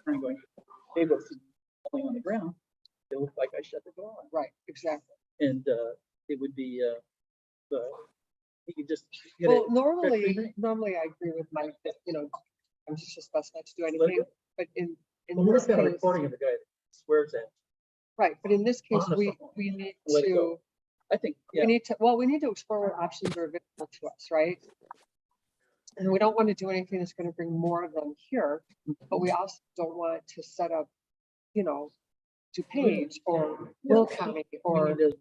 turn going, hey, what's falling on the ground? It looked like I shut the door on. Right, exactly. And it would be, you could just. get Well, it normally I agree with Mike that, I'm just best not to do anything, but in Well, we're this just got a case, recording of the guy that swears at. right, but in this case, On the we phone. need Let it to, go. I think, yeah. we need to explore what options are available to us, right? And we don't want to do anything that's going to bring more of them here, but we also don't want to set up, DuPage or Will County or. We need to-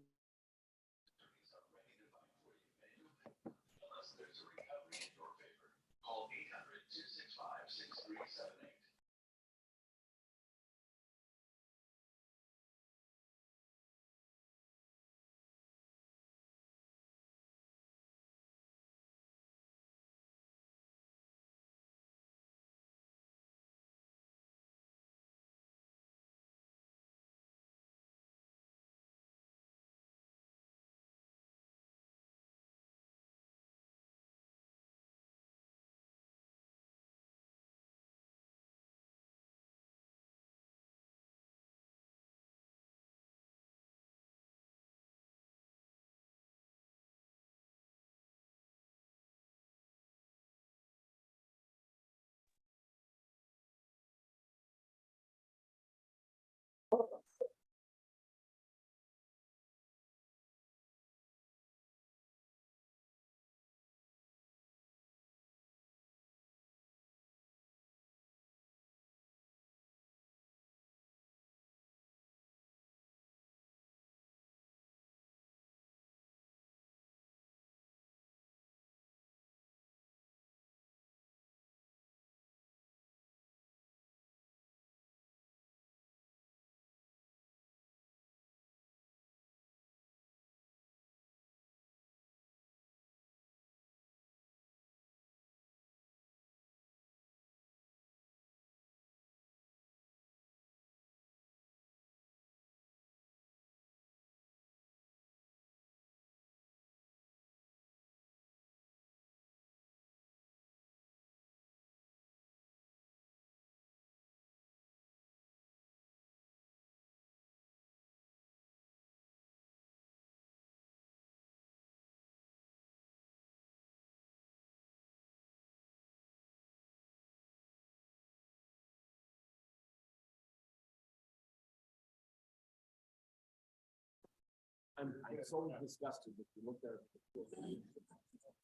I'm so disgusted that you looked at it.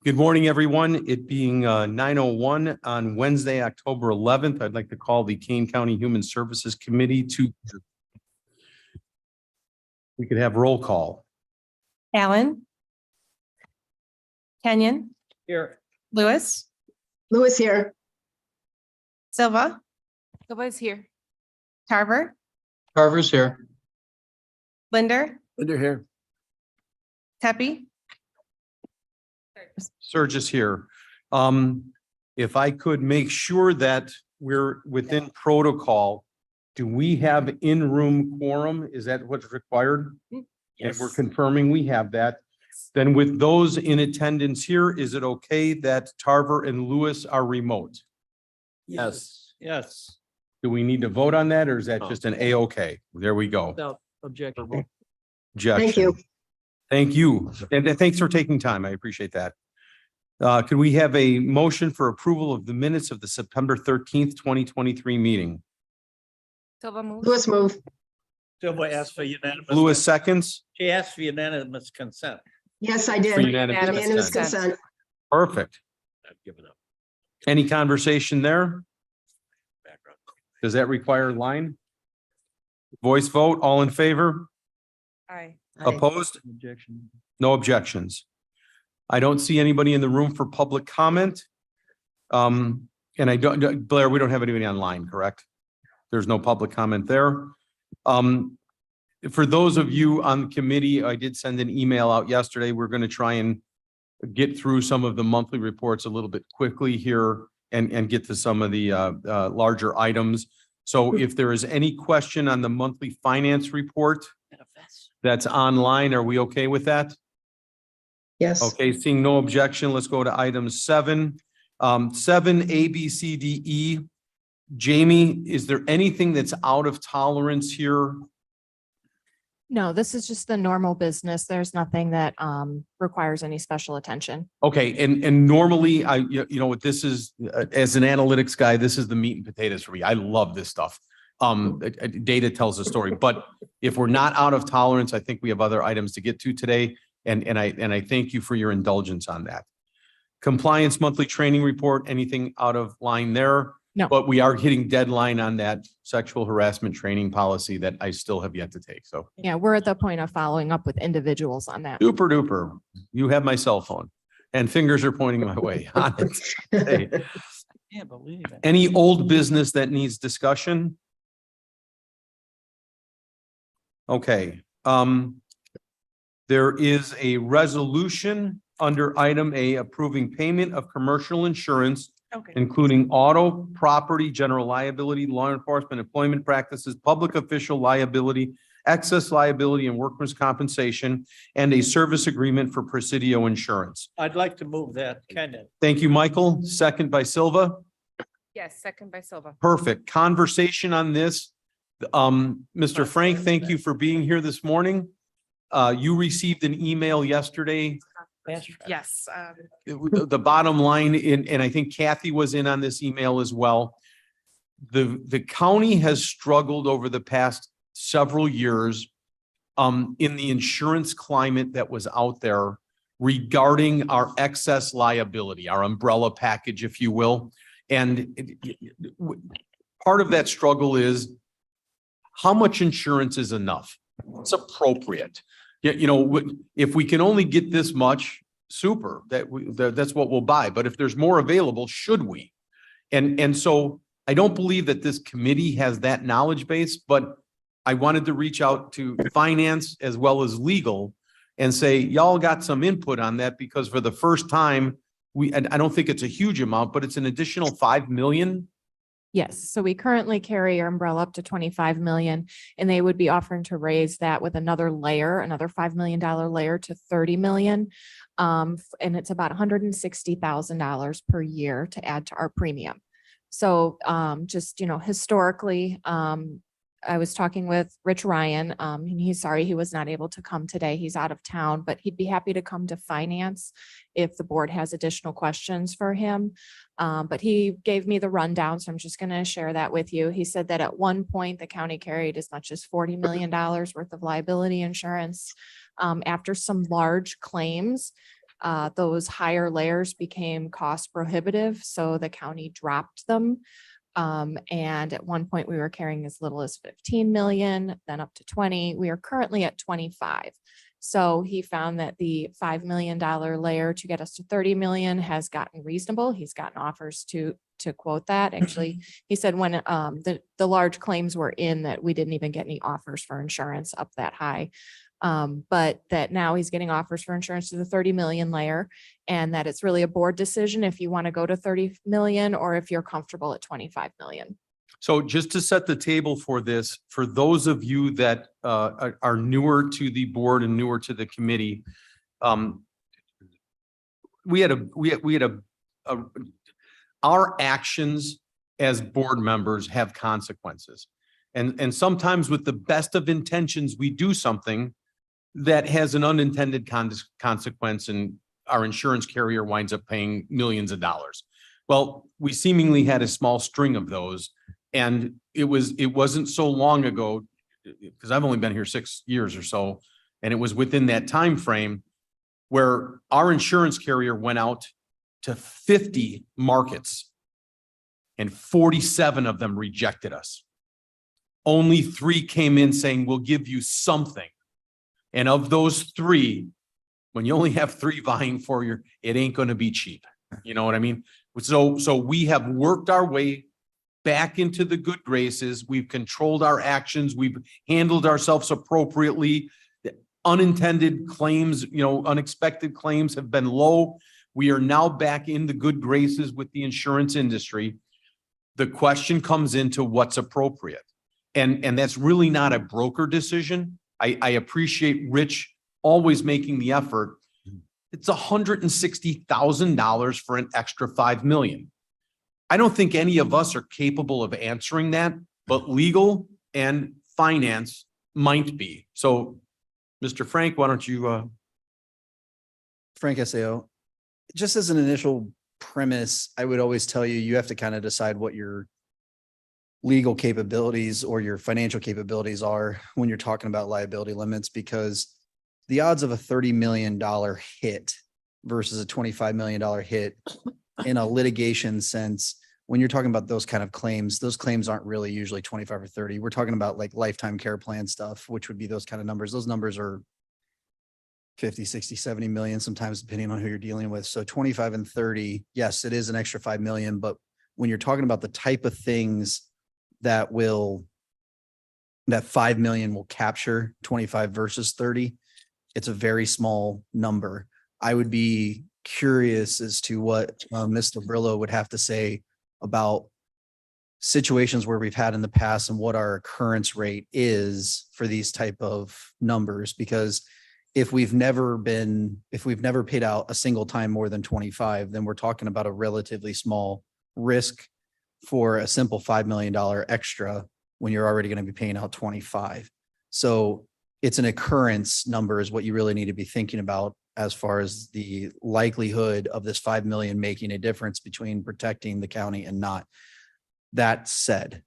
Good morning, everyone. It being 9:01 on Wednesday, October 11th, I'd like to call the Kane County Human Services Committee to. We could have roll call. Allen. Kenyon, Here. Lewis, Lewis here. Silva, Silva's here. Tarver, Carver's here. Linder, Under here. Tepe, Surge is here. If I could make sure that we're within protocol, do we have in-room quorum? Is that what's required? And we're confirming we have that. Then with those in attendance here, is it okay that Tarver and Lewis are remote? Yes. Yes. Do we need to vote on that or is that No. just an A-okay? There we go. Without objection. Objection. Thank you. Thank you. And thanks for taking time. I appreciate that. Could we have a motion for approval of the minutes of the September 13th, 2023 meeting? Silva moves. Lewis move. Silva asked for unanimous. Lewis seconds? She asked for unanimous consent. Yes, I For did. unanimous Unanimous consent. consent. Perfect. I've given up. Any conversation there? Background. Does that require line? Voice vote, all in favor? Aye. Opposed? Objection. No objections. I don't see anybody in the room for public comment. And I don't, Blair, we don't have anybody online, correct? There's no public comment there. For those of you on the committee, I did send an email out yesterday. We're going to try and get through some of the monthly reports a little bit quickly here and get to some of the larger items. So if there is any question on the monthly finance report that's online, are we okay with that? Yes. Okay, seeing no objection, let's go to item 7. 7, A, B, C, D, E. Jamie, is there anything that's out of tolerance here? No, this is just the normal business. There's nothing that requires any special attention. Okay, and normally what this is, as an analytics guy, this is the meat and potatoes for me. I love this stuff. Data tells a story, but if we're not out of tolerance, I think we have other items to get to today. And I thank you for your indulgence on that. Compliance monthly training report, anything out of line there? No. But we are hitting deadline on that sexual harassment training policy that I still have yet to take. So Yeah, we're at the point of following up with individuals on that. duper duper, you have my cell phone and fingers are pointing my way on it. Hey, Can't believe it. any old business that needs discussion? Okay, there is a resolution under item A approving payment of commercial insurance, Okay. including auto, property, general liability, law enforcement, employment practices, public official liability, excess liability and workers' compensation, and a service agreement for Presidio Insurance. I'd like to move that, Kenneth. Thank you, Michael. Second by Silva. Yes, second by Silva. Perfect. Conversation on this. Mr. Frank, thank you for being here this morning. You received an email yesterday. Yes. The bottom line, and I think Kathy was in on this email as well. The county has struggled over the past several years in the insurance climate that was out there regarding our excess liability, our umbrella package, if you will. And part of that struggle is how much insurance is enough? It's appropriate. If we can only get this much, super, that's what we'll buy. But if there's more available, should we? And so I don't believe that this committee has that knowledge base, but I wanted to reach out to finance as well as legal and say, y'all got some input on that, because for the first time, and I don't think it's a huge amount, but it's an additional 5 million. Yes, so we currently carry our umbrella up to 25 million, and they would be offering to raise that with another layer, another $5 million layer to 30 million. And it's about $160,000 per year to add to our premium. So just, historically, I was talking with Rich Ryan, and he's sorry he was not able to come today. He's out of town, but he'd be happy to come to finance if the board has additional questions for him. But he gave me the rundown, so I'm just going to share that with you. He said that at one point, the county carried as much as $40 million worth of liability insurance. After some large claims, those higher layers became cost prohibitive, so the county dropped them. And at one point we were carrying as little as 15 million, then up to 20. We are currently at 25. So he found that the $5 million layer to get us to 30 million has gotten reasonable. He's gotten offers to quote that. Actually, he said when the large claims were in, that we didn't even get any offers for insurance up that high. But that now he's getting offers for insurance to the 30 million layer, and that it's really a board decision if you want to go to 30 million or if you're comfortable at 25 million. So just to set the table for this, for those of you that are newer to the board and newer to the committee, our actions as board members have consequences. And sometimes with the best of intentions, we do something that has an unintended consequence, and our insurance carrier winds up paying millions of dollars. Well, we seemingly had a small string of those, and it wasn't so long ago, because I've only been here 6 years or so, and it was within that time frame where our insurance carrier went out to 50 markets and 47 of them rejected us. Only 3 came in saying, we'll give you something. And of those 3, when you only have 3 vying for you, it ain't going to be cheap. You know what I mean? So we have worked our way back into the good graces. We've controlled our actions. We've handled ourselves appropriately. The unintended claims, unexpected claims have been low. We are now back in the good graces with the insurance industry. The question comes into what's appropriate. And that's really not a broker decision. I appreciate Rich always making the effort. It's $160,000 for an extra 5 million. I don't think any of us are capable of answering that, but legal and finance might be. So, Mr. Frank, why don't you, Frank SAO, just as an initial premise, I would always tell you, you have to kind of decide what your legal capabilities or your financial capabilities are when you're talking about liability limits, because the odds of a $30 million hit versus a $25 million hit in a litigation sense, when you're talking about those kind of claims, those claims aren't really usually 25 or 30. We're talking about like lifetime care plan stuff, which would be those kind of numbers. Those numbers are 50, 60, 70 million, sometimes depending on who you're dealing with. So 25 and 30, yes, it is an extra 5 million, but when you're talking about the type of things that 5 million will capture 25 versus 30, it's a very small number. I would be curious as to what Mr. Brillo would have to say about situations where we've had in the past and what our occurrence rate is for these type of numbers, because if we've never paid out a single time more than 25, then we're talking about a relatively small risk for a simple $5 million extra when you're already going to be paying out 25. So it's an occurrence number is what you really need to be thinking about as far as the likelihood of this 5 million making a difference between protecting the county and not. That said,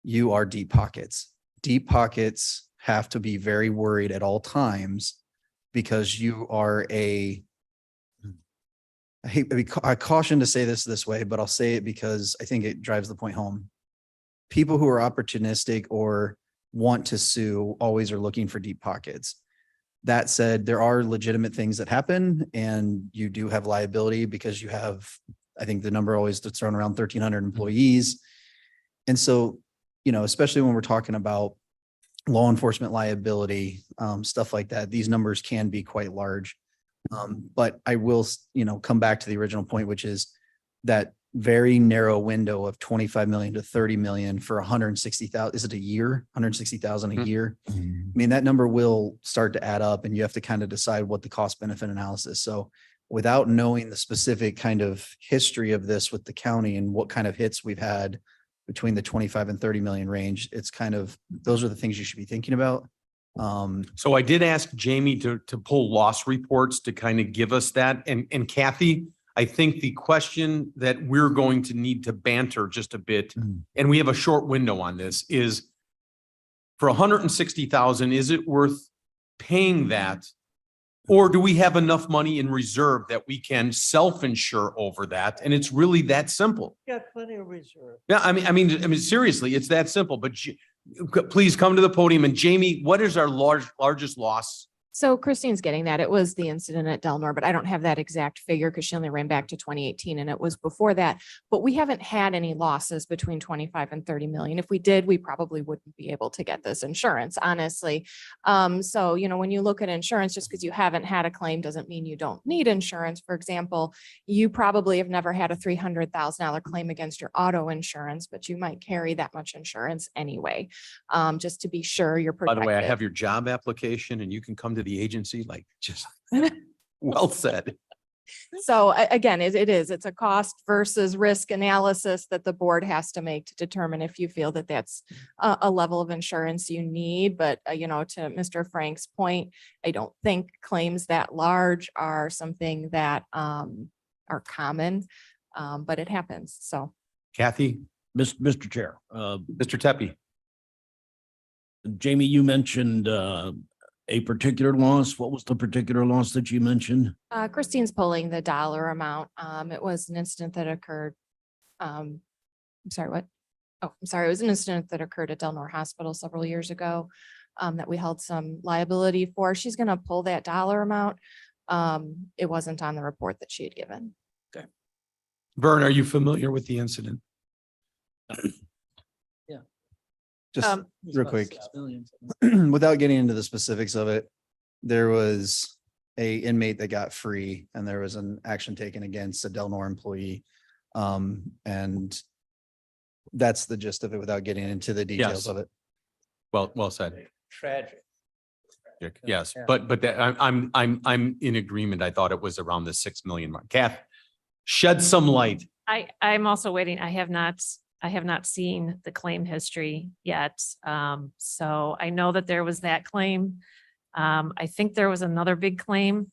you are deep pockets. Deep pockets have to be very worried at all times because you are I caution to say this way, but I'll say it because I think it drives the point home. People who are opportunistic or want to sue always are looking for deep pockets. That said, there are legitimate things that happen and you do have liability because you have, I think the number always that's thrown around 1,300 employees. And so, especially when we're talking about law enforcement liability, stuff like that, these numbers can be quite large. But I will, come back to the original point, which is that very narrow window of 25 million to 30 million for 160,000. Is it a year? 160,000 a year. I mean, that number will start to add up and you have to kind of decide what the cost benefit analysis. So without knowing the specific kind of history of this with the county and what kind of hits we've had between the 25 and 30 million range, it's kind of, those are the things you should be thinking about. so I did ask Jamie to pull loss reports to kind of give us that. And Kathy, I think the question that we're going to need to banter just a bit, and we have a short window on this, is for 160,000, is it worth paying that? Or do we have enough money in reserve that we can self-insure over that? And it's really that simple. Got plenty of reserve. Yeah, I mean, seriously, it's that simple, but please come to the podium. And Jamie, what is our largest loss? So Christine's getting that. It was the incident at Delnor, but I don't have that exact figure because she only ran back to 2018 and it was before that. But we haven't had any losses between 25 and 30 million. If we did, we probably wouldn't be able to get this insurance, honestly. So, when you look at insurance, just because you haven't had a claim doesn't mean you don't need insurance. For example, you probably have never had a $300,000 claim against your auto insurance, but you might carry that much insurance anyway, just to be sure you're By protected. the way, I have your job application and you can come to the agency, like, just well said. So again, it's a cost versus risk analysis that the board has to make to determine if you feel that that's a level of insurance you need. But, to Mr. Frank's point, I don't think claims that large are something that are common, but it happens. So. Kathy, Mr. Chair, Mr. Tepe. Jamie, you mentioned a particular loss. What was the particular loss that you mentioned? Christine's pulling the dollar amount. It was an incident that occurred. I'm sorry, what? Oh, I'm sorry. It was an incident that occurred at Delnor Hospital several years ago that we held some liability for. She's going to pull that dollar amount. It wasn't on the report that she had given. Okay. Vern, are you familiar with the incident? Just real quick, without getting into the specifics of it, there was a inmate that got free and there was an action taken against a Delnor employee. And that's the gist of it without getting into the details of it. Well said. Tragic. Yes, Yeah. but that, I'm in agreement. I thought it was around the 6 million mark. Kath, shed some light I'm also waiting. I have not seen the claim history yet. So I know that there was that claim. I think there was another big claim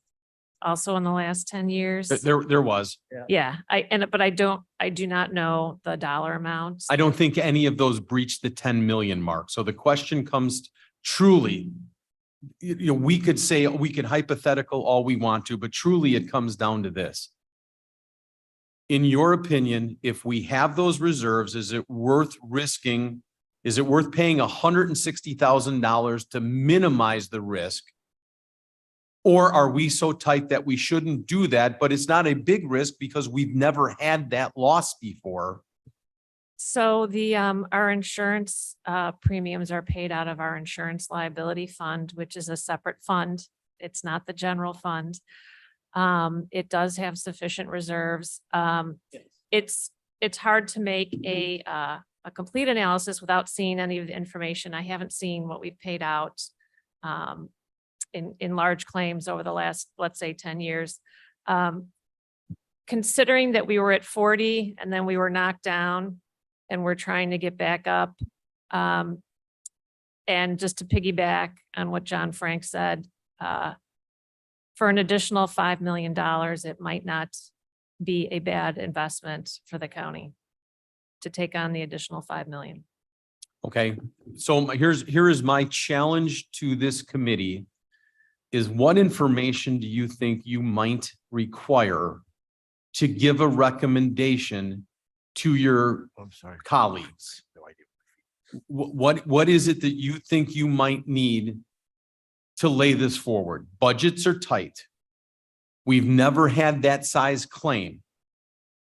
also in the last 10 years. There was. Yeah, but I do not know the dollar amount. I don't think any of those breached the 10 million mark. So the question comes truly, we could say, we could hypothetical all we want to, but truly it comes down to this. In your opinion, if we have those reserves, is it worth risking? Is it worth paying $160,000 to minimize the risk? Or are we so tight that we shouldn't do that, but it's not a big risk because we've never had that loss before? So our insurance premiums are paid out of our insurance liability fund, which is a separate fund. It's not the general fund. It does have sufficient reserves. It's hard to make a complete analysis without seeing any of the information. I haven't seen what we've paid out in large claims over the last, let's say, 10 years. Considering that we were at 40 and then we were knocked down and we're trying to get back up. And just to piggyback on what John Frank said, for an additional $5 million, it might not be a bad investment for the county to take on the additional 5 million. Okay, so here is my challenge to this committee is what information do you think you might require to give a recommendation to your colleagues? What is it that you think you might need to lay this forward? Budgets are tight. We've never had that size claim,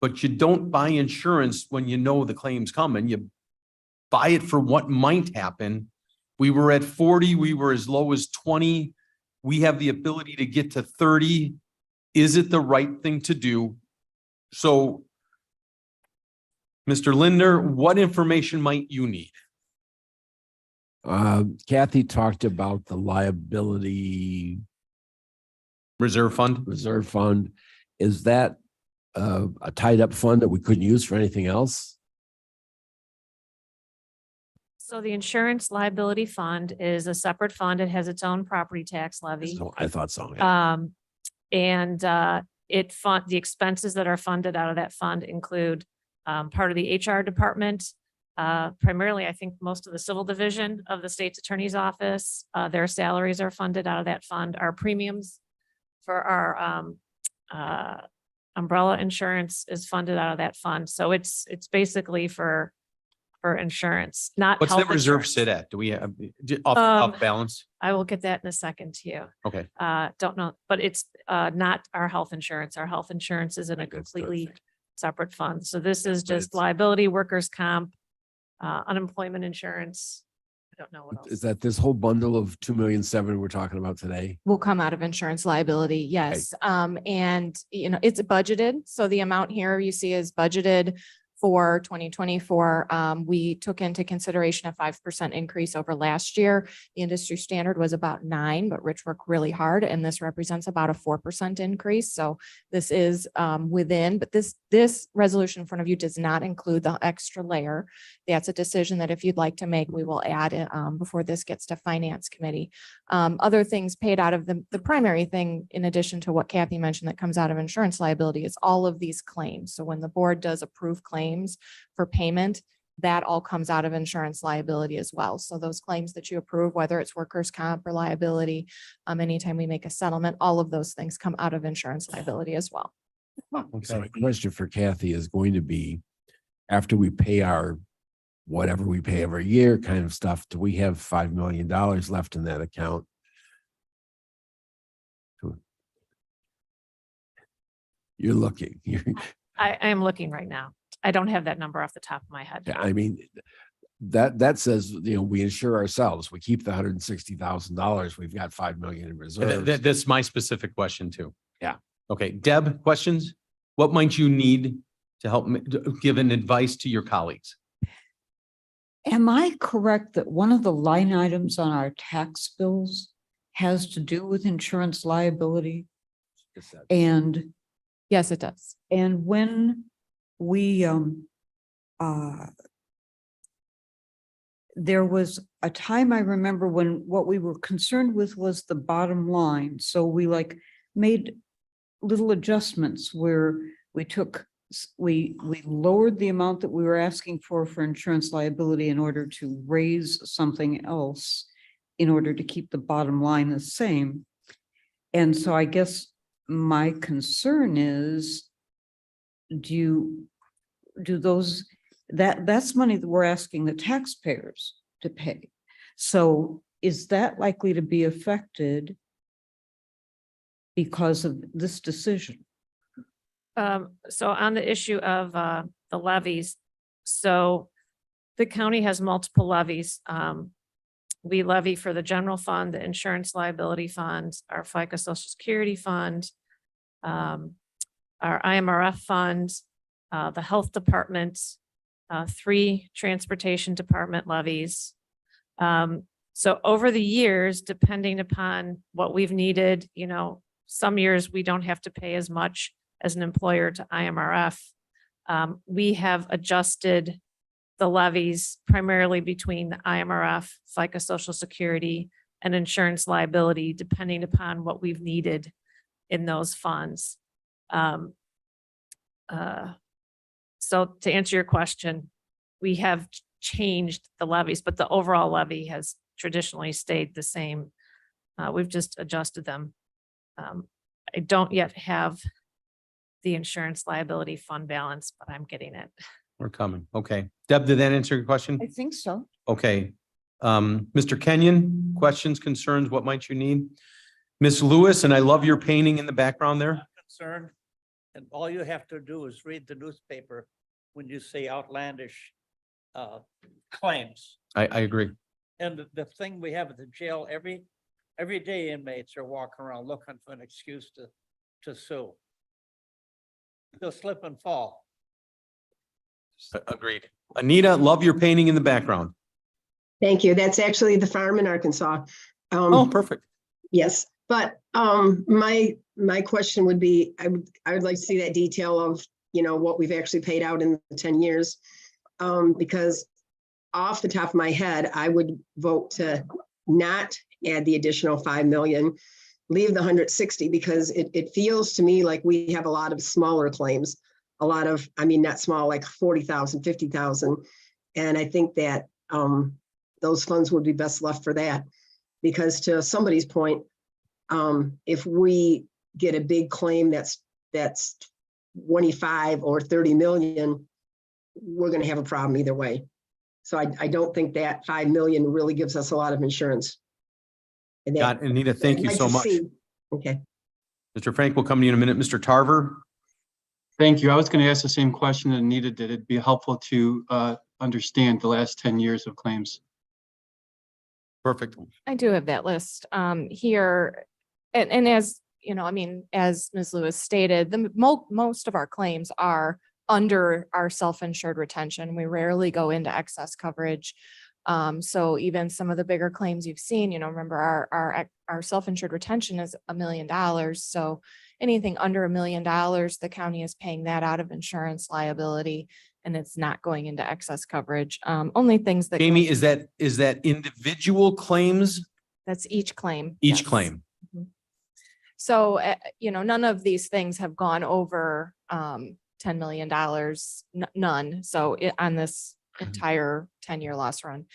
but you don't buy insurance when you know the claim's coming. You buy it for what might happen. We were at 40, we were as low as 20. We have the ability to get to 30. Is it the right thing to do? So, Mr. Linder, what information might you need? Kathy talked about the liability Reserve fund? reserve fund. Is that a tied up fund that we couldn't use for anything else? So the insurance liability fund is a separate fund. It has its own property tax levy. So I thought so. Yeah. The expenses that are funded out of that fund include part of the HR department, primarily, I think most of the civil division of the state's attorney's office. Their salaries are funded out of that fund. Our premiums for our umbrella insurance is funded out of that fund. So it's basically for insurance, not What's health that reserve insurance. sit at? Do we have off balance? I will get that in a second to you. Okay. Don't know, but it's not our health insurance. Our health insurance is in a Right, that's completely perfect. separate fund. So this is But just it's- liability, workers' comp, unemployment insurance. I don't know what else. Is that this whole bundle of 2,700,000 we're talking about today? Will come out of insurance liability, yes. And it's budgeted. So the amount here you see is budgeted for 2024. We took into consideration a 5% increase over last year. The industry standard was about 9%, but Rich worked really hard and this represents about a 4% increase. So this is within, but this resolution in front of you does not include the extra layer. That's a decision that if you'd like to make, we will add it before this gets to finance committee. Other things paid out of the primary thing, in addition to what Kathy mentioned, that comes out of insurance liability is all of these claims. So when the board does approve claims for payment, that all comes out of insurance liability as well. So those claims that you approve, whether it's workers' comp or liability, anytime we make a settlement, all of those things come out of insurance liability as well. So my question for Kathy is going to be, after we pay our whatever we pay every year kind of stuff, do we have $5 million left in that account? You're looking, I am looking right now. I don't have that number off the top of my head. I mean, that says, we insure ourselves. We keep the $160,000. We've got 5 million in reserves. That's my specific question too. Yeah. Okay, Deb, questions? What might you need to help give an advice to your colleagues? Am I correct that one of the line items on our tax bills has to do with insurance liability? And Yes, it does. when we, there was a time I remember when what we were concerned with was the bottom line. So we like made little adjustments where we took, we lowered the amount that we were asking for insurance liability in order to raise something else in order to keep the bottom line the same. And so I guess my concern is, do those, that's money that we're asking the taxpayers to pay. So is that likely to be affected because of this decision? So on the issue of the levies, so the county has multiple levies. We levy for the general fund, the insurance liability fund, our FICA Social Security fund, our IMRF fund, the health department, 3 transportation department levies. So over the years, depending upon what we've needed, you know, some years we don't have to pay as much as an employer to IMRF. We have adjusted the levies primarily between the IMRF, FICA Social Security, and insurance liability, depending upon what we've needed in those funds. So to answer your question, we have changed the levies, but the overall levy has traditionally stayed the same. We've just adjusted them. I don't yet have the insurance liability fund balance, but I'm getting it. We're coming. Okay. Deb, did that answer your question? I think so. Okay. Mr. Kenyon, questions, concerns, what might you need? Miss Lewis, and I love your painting in the background there. Concerned, and all you have to do is read the newspaper when you see outlandish claims. I agree. And the thing we have at the jail, every day inmates are walking around looking for an excuse to sue. They'll slip and fall. Agreed. Anita, love your painting in the background. Thank you. That's actually the farm in Arkansas. Oh, perfect. Yes, but my question would be, I would like to see that detail of, you know, what we've actually paid out in the 10 years. Because off the top of my head, I would vote to not add the additional 5 million, leave the 160, because it feels to me like we have a lot of smaller claims, a lot of, I mean, not small, like 40,000, 50,000. And I think that those funds would be best left for that. Because to somebody's point, if we get a big claim that's 25 or 30 million, we're going to have a problem either way. So I don't think that 5 million really gives us a lot of insurance. And Got it. Anita, thank you I'd like so to much. see- Okay. Mr. Frank will come to you in a minute. Mr. Tarver. Thank you. I was going to ask the same question that Anita did. It'd be helpful to understand the last 10 years of claims. Perfect. I do have that list here. And as, you know, I mean, as Ms. Lewis stated, the most of our claims are under our self-insured retention. We rarely go into excess coverage. So even some of the bigger claims you've seen, you know, remember our self-insured retention is $1 million. So anything under $1 million, the county is paying that out of insurance liability, and it's not going into excess coverage. Only things that. Amy, is that individual claims? That's each claim. Each yes. claim. Mhm. So, you know, none of these things have gone over $10 million, none. So on this entire 10-year loss run.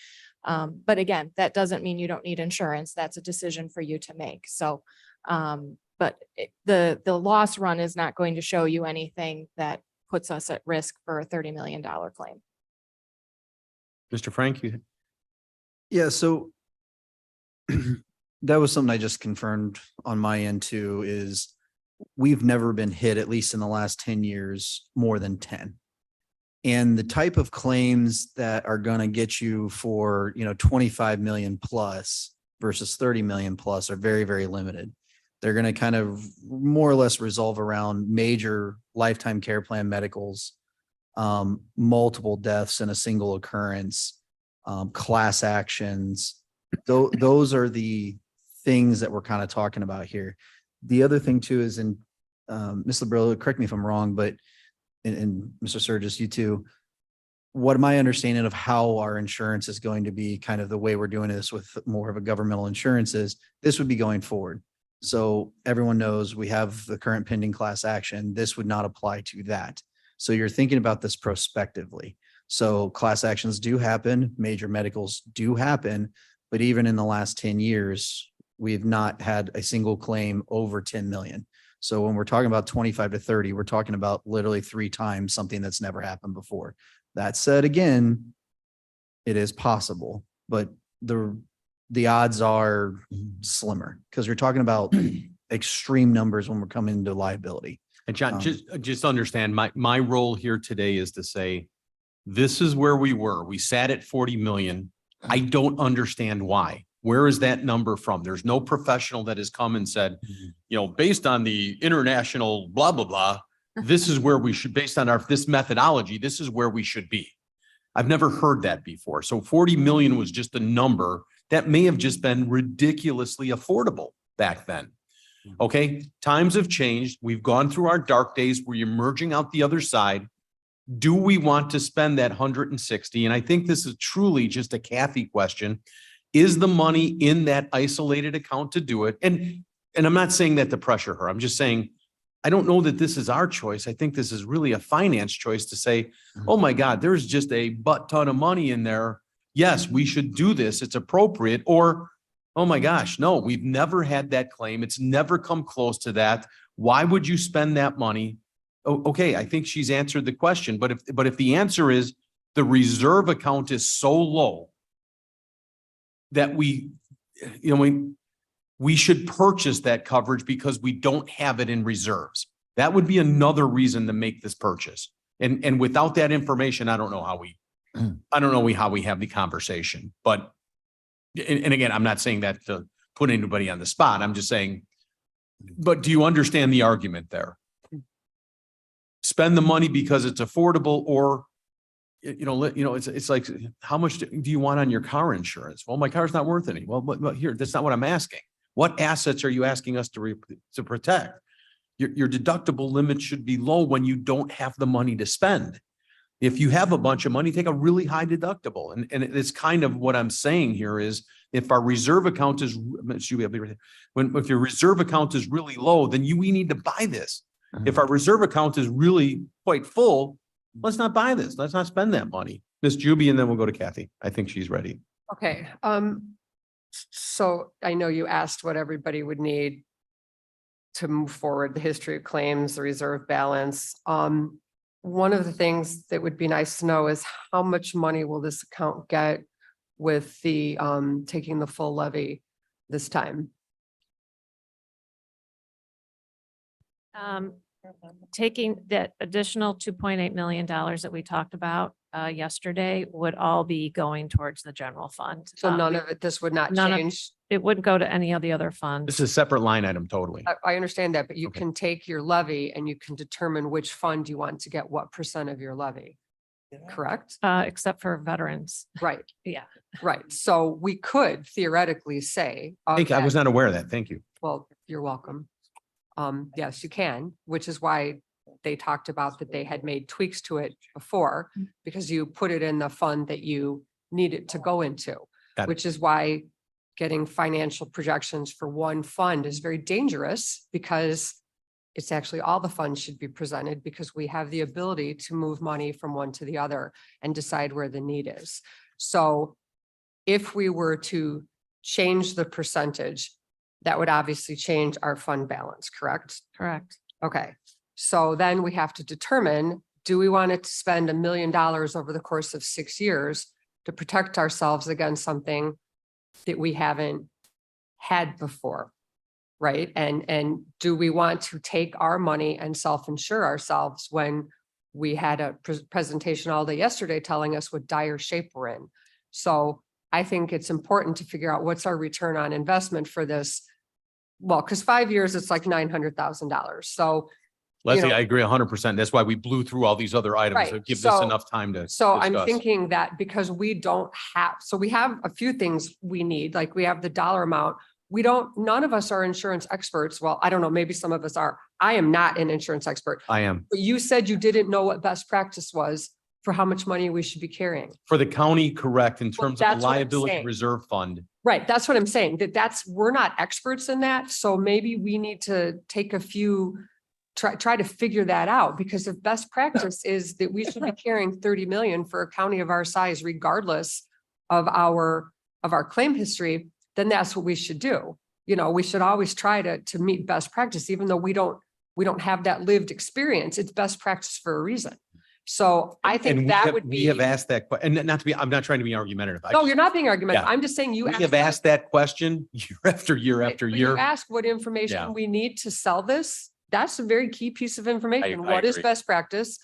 But again, that doesn't mean you don't need insurance. That's a decision for you to make. So, but the loss run is not going to show you anything that puts us at risk for a $30 million claim. Mr. Frank, you. Yeah, so that was something I just confirmed on my end too, is we've never been hit, at least in the last 10 years, more than 10. And the type of claims that are going to get you for, you know, 25 million plus versus 30 million plus are very, very limited. They're going to kind of more or less resolve around major lifetime care plan medicals, multiple deaths in a single occurrence, class actions. Those are the things that we're kind of talking about here. The other thing too is, in Ms. Labrillo, correct me if I'm wrong, but and Mr. Sturgis, you too, what my understanding of how our insurance is going to be, kind of the way we're doing this with more of a governmental insurance is, this would be going forward. So everyone knows we have the current pending class action. This would not apply to that. So you're thinking about this prospectively. So class actions do happen, major medicals do happen, but even in the last 10 years, we've not had a single claim over 10 million. So when we're talking about 25 to 30, we're talking about literally 3 times something that's never happened before. That said, again, it is possible, but the odds are slimmer because we're talking about extreme numbers when we're coming into liability. And John, just understand, my role here today is to say, this is where we were. We sat at 40 million. I don't understand why. Where is that number from? There's no professional that has come and said, you know, based on the international blah, blah, blah, this is where we should, based on this methodology, this is where we should be. I've never heard that before. So 40 million was just a number that may have just been ridiculously affordable back then. Okay, times have changed. We've gone through our dark days. We're emerging out the other side. Do we want to spend that 160? And I think this is truly just a Kathy question. Is the money in that isolated account to do it? And I'm not saying that to pressure her. I'm just saying, I don't know that this is our choice. I think this is really a finance choice to say, oh my God, there's just a butt ton of money in there. Yes, we should do this. It's appropriate. Or, oh my gosh, no, we've never had that claim. It's never come close to that. Why would you spend that money? Oh, okay, I think she's answered the question. But if the answer is the reserve account is so low that we should purchase that coverage because we don't have it in reserves. That would be another reason to make this purchase. And without that information, I don't know how we have the conversation. But and again, I'm not saying that to put anybody on the spot. I'm just saying, but do you understand the argument there? Spend the money because it's affordable, or it's like, how much do you want on your car insurance? Well, my car's not worth any. Well, but here, that's not what I'm asking. What assets are you asking us to protect? Your deductible limit should be low when you don't have the money to spend. If you have a bunch of money, take a really high deductible. And it's kind of what I'm saying here is, if our reserve account is, if your reserve account is really low, then we need to buy this. If our reserve account is really quite full, let's not buy this. Let's not spend that money. Ms. Juby, and then we'll go to Kathy. I think she's ready. Okay, so I know you asked what everybody would need to move forward, the history of claims, the reserve balance. One of the things that would be nice to know is how much money will this account get with the taking the full levy this time? Taking that additional $2.8 million that we talked about yesterday would all be going towards the general fund. So none of it, this would not none of- change. It wouldn't go to any of the other funds. This is a separate line item totally. I understand that, but you Okay. can take your levy and you can determine which fund you want to get what % of your levy. Correct? Except for veterans. Right, Yeah. right. So we could theoretically say. I was not aware of that. Thank you. Well, you're welcome. Yes, you can, which is why they talked about that they had made tweaks to it before, because you put it in the fund that you need it to go into, Got it. which is why getting financial projections for one fund is very dangerous, because it's actually all the funds should be presented, because we have the ability to move money from one to the other and decide where the need is. So if we were to change the percentage, that would obviously change our fund balance, correct? Correct. Okay, so then we have to determine, do we want to spend $1 million over the course of 6 years to protect ourselves against something that we haven't had before, right? And do we want to take our money and self-insure ourselves when we had a presentation all day yesterday telling us what dire shape we're in? So I think it's important to figure out what's our return on investment for this. Well, because 5 years, it's like $900,000. So Leslie, know- I agree 100%. That's why we blew through all these other items to Right. give this So- enough time to So I'm discuss. thinking that because we don't have, so we have a few things we need, like we have the dollar amount. None of us are insurance experts. Well, I don't know, maybe some of us are. I am not an insurance expert, I am. but you said you didn't know what best practice was for how much money we should be carrying. For the county, correct, in Well, terms of that's the what I'm liability saying. reserve fund. Right, that's what I'm saying, we're not experts in that, so maybe we need to take a few, try to figure that out, because if best practice is that we should be carrying 30 million for a county of our size, regardless of our claim history, then that's what we should do. You know, we should always try to meet best practice, even though we don't have that lived experience. It's best practice for a reason. So I And think we that have- would We be, have asked that, and not to be, I'm not trying to be argumentative. I no, just- you're not being argumentative. Yeah. I'm just saying you. We have asked that question year after year Right, after but you year. ask what Yeah. information we need to sell this. That's a very key piece of information. I What is agree. best practice?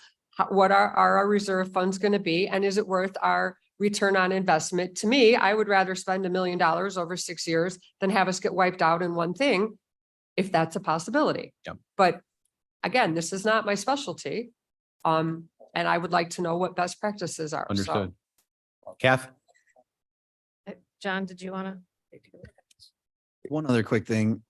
What are our reserve funds going to be? And is it worth our return on investment? To me, I would rather spend $1 million over 6 years than have us get wiped out in one thing, if that's a possibility. Yep. But again, this is not my specialty. And I would like to know what best practices are. So- Understood. Kath? John, did you want to? One other quick thing.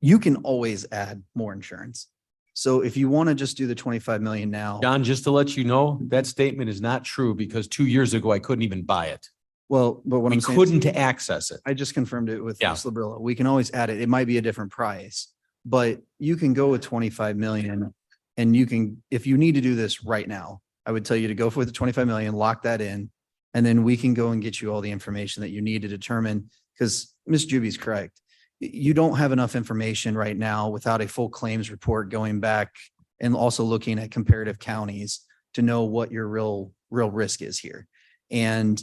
You can always add more insurance. So if you want to just do the 25 million now, John, just to let you know, that statement is not true because 2 years ago, I couldn't even buy it. well, but what We I'm saying is- couldn't access it. I just confirmed it with Yeah. Ms. Labrilla. We can always add it. It might be a different price, but you can go with 25 million. And you can, if you need to do this right now, I would tell you to go for the 25 million, lock that in. And then we can go and get you all the information that you need to determine, because Ms. Juby's correct. You don't have enough information right now without a full claims report going back and also looking at comparative counties to know what your real risk is here. And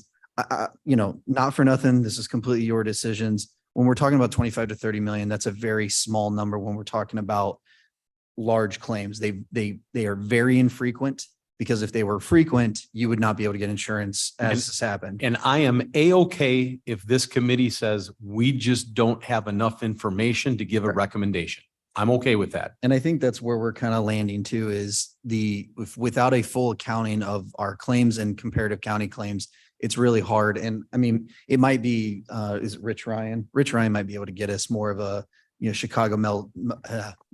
you know, not for nothing, this is completely your decisions. When we're talking about 25 to 30 million, that's a very small number when we're talking about large claims. They are very infrequent, because if they were frequent, you would not be able to get insurance as this happened. And I am A-okay if this committee says we just don't have enough information to give a recommendation. I'm okay with that. And I think that's where we're kind of landing to is without a full accounting of our claims and comparative county claims, it's really hard. And I mean, it might be, is it Rich Ryan? Rich Ryan might be able to get us more of a, you know, Chicago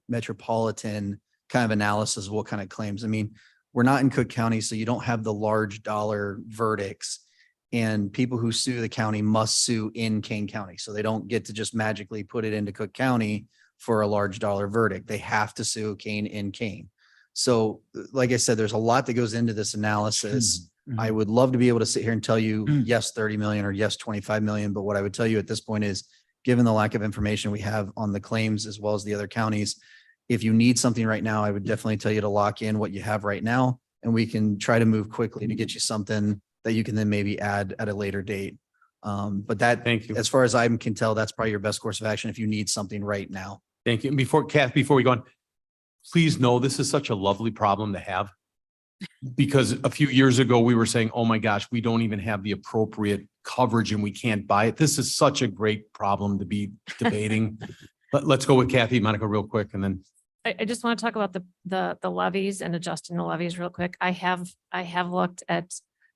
metropolitan kind of analysis of what kind of claims. I mean, we're not in Cook County, so you don't have the large dollar verdicts. And people who sue the county must sue in Kane County. So they don't get to just magically put it into Cook County for a large dollar verdict. They have to sue Kane in Kane. So like I said, there's a lot that goes into this analysis. I would love to be able to sit here and tell you, yes, 30 million or yes, 25 million. But what I would tell you at this point is, given the lack of information we have on the claims as well as the other counties, if you need something right now, I would definitely tell you to lock in what you have right now, and we can try to move quickly to get you something that you can then maybe add at a later date. But that, Thank you. as far as I can tell, that's probably your best course of action if you need something right now. Thank you. And before we go on, please know this is such a lovely problem to have. Because a few years ago, we were saying, oh my gosh, we don't even have the appropriate coverage and we can't buy it. This is such a great problem to be debating. Let's go with Kathy, Monica, real quick, and then. I just want to talk about the levies and adjusting the levies real quick. I have looked at,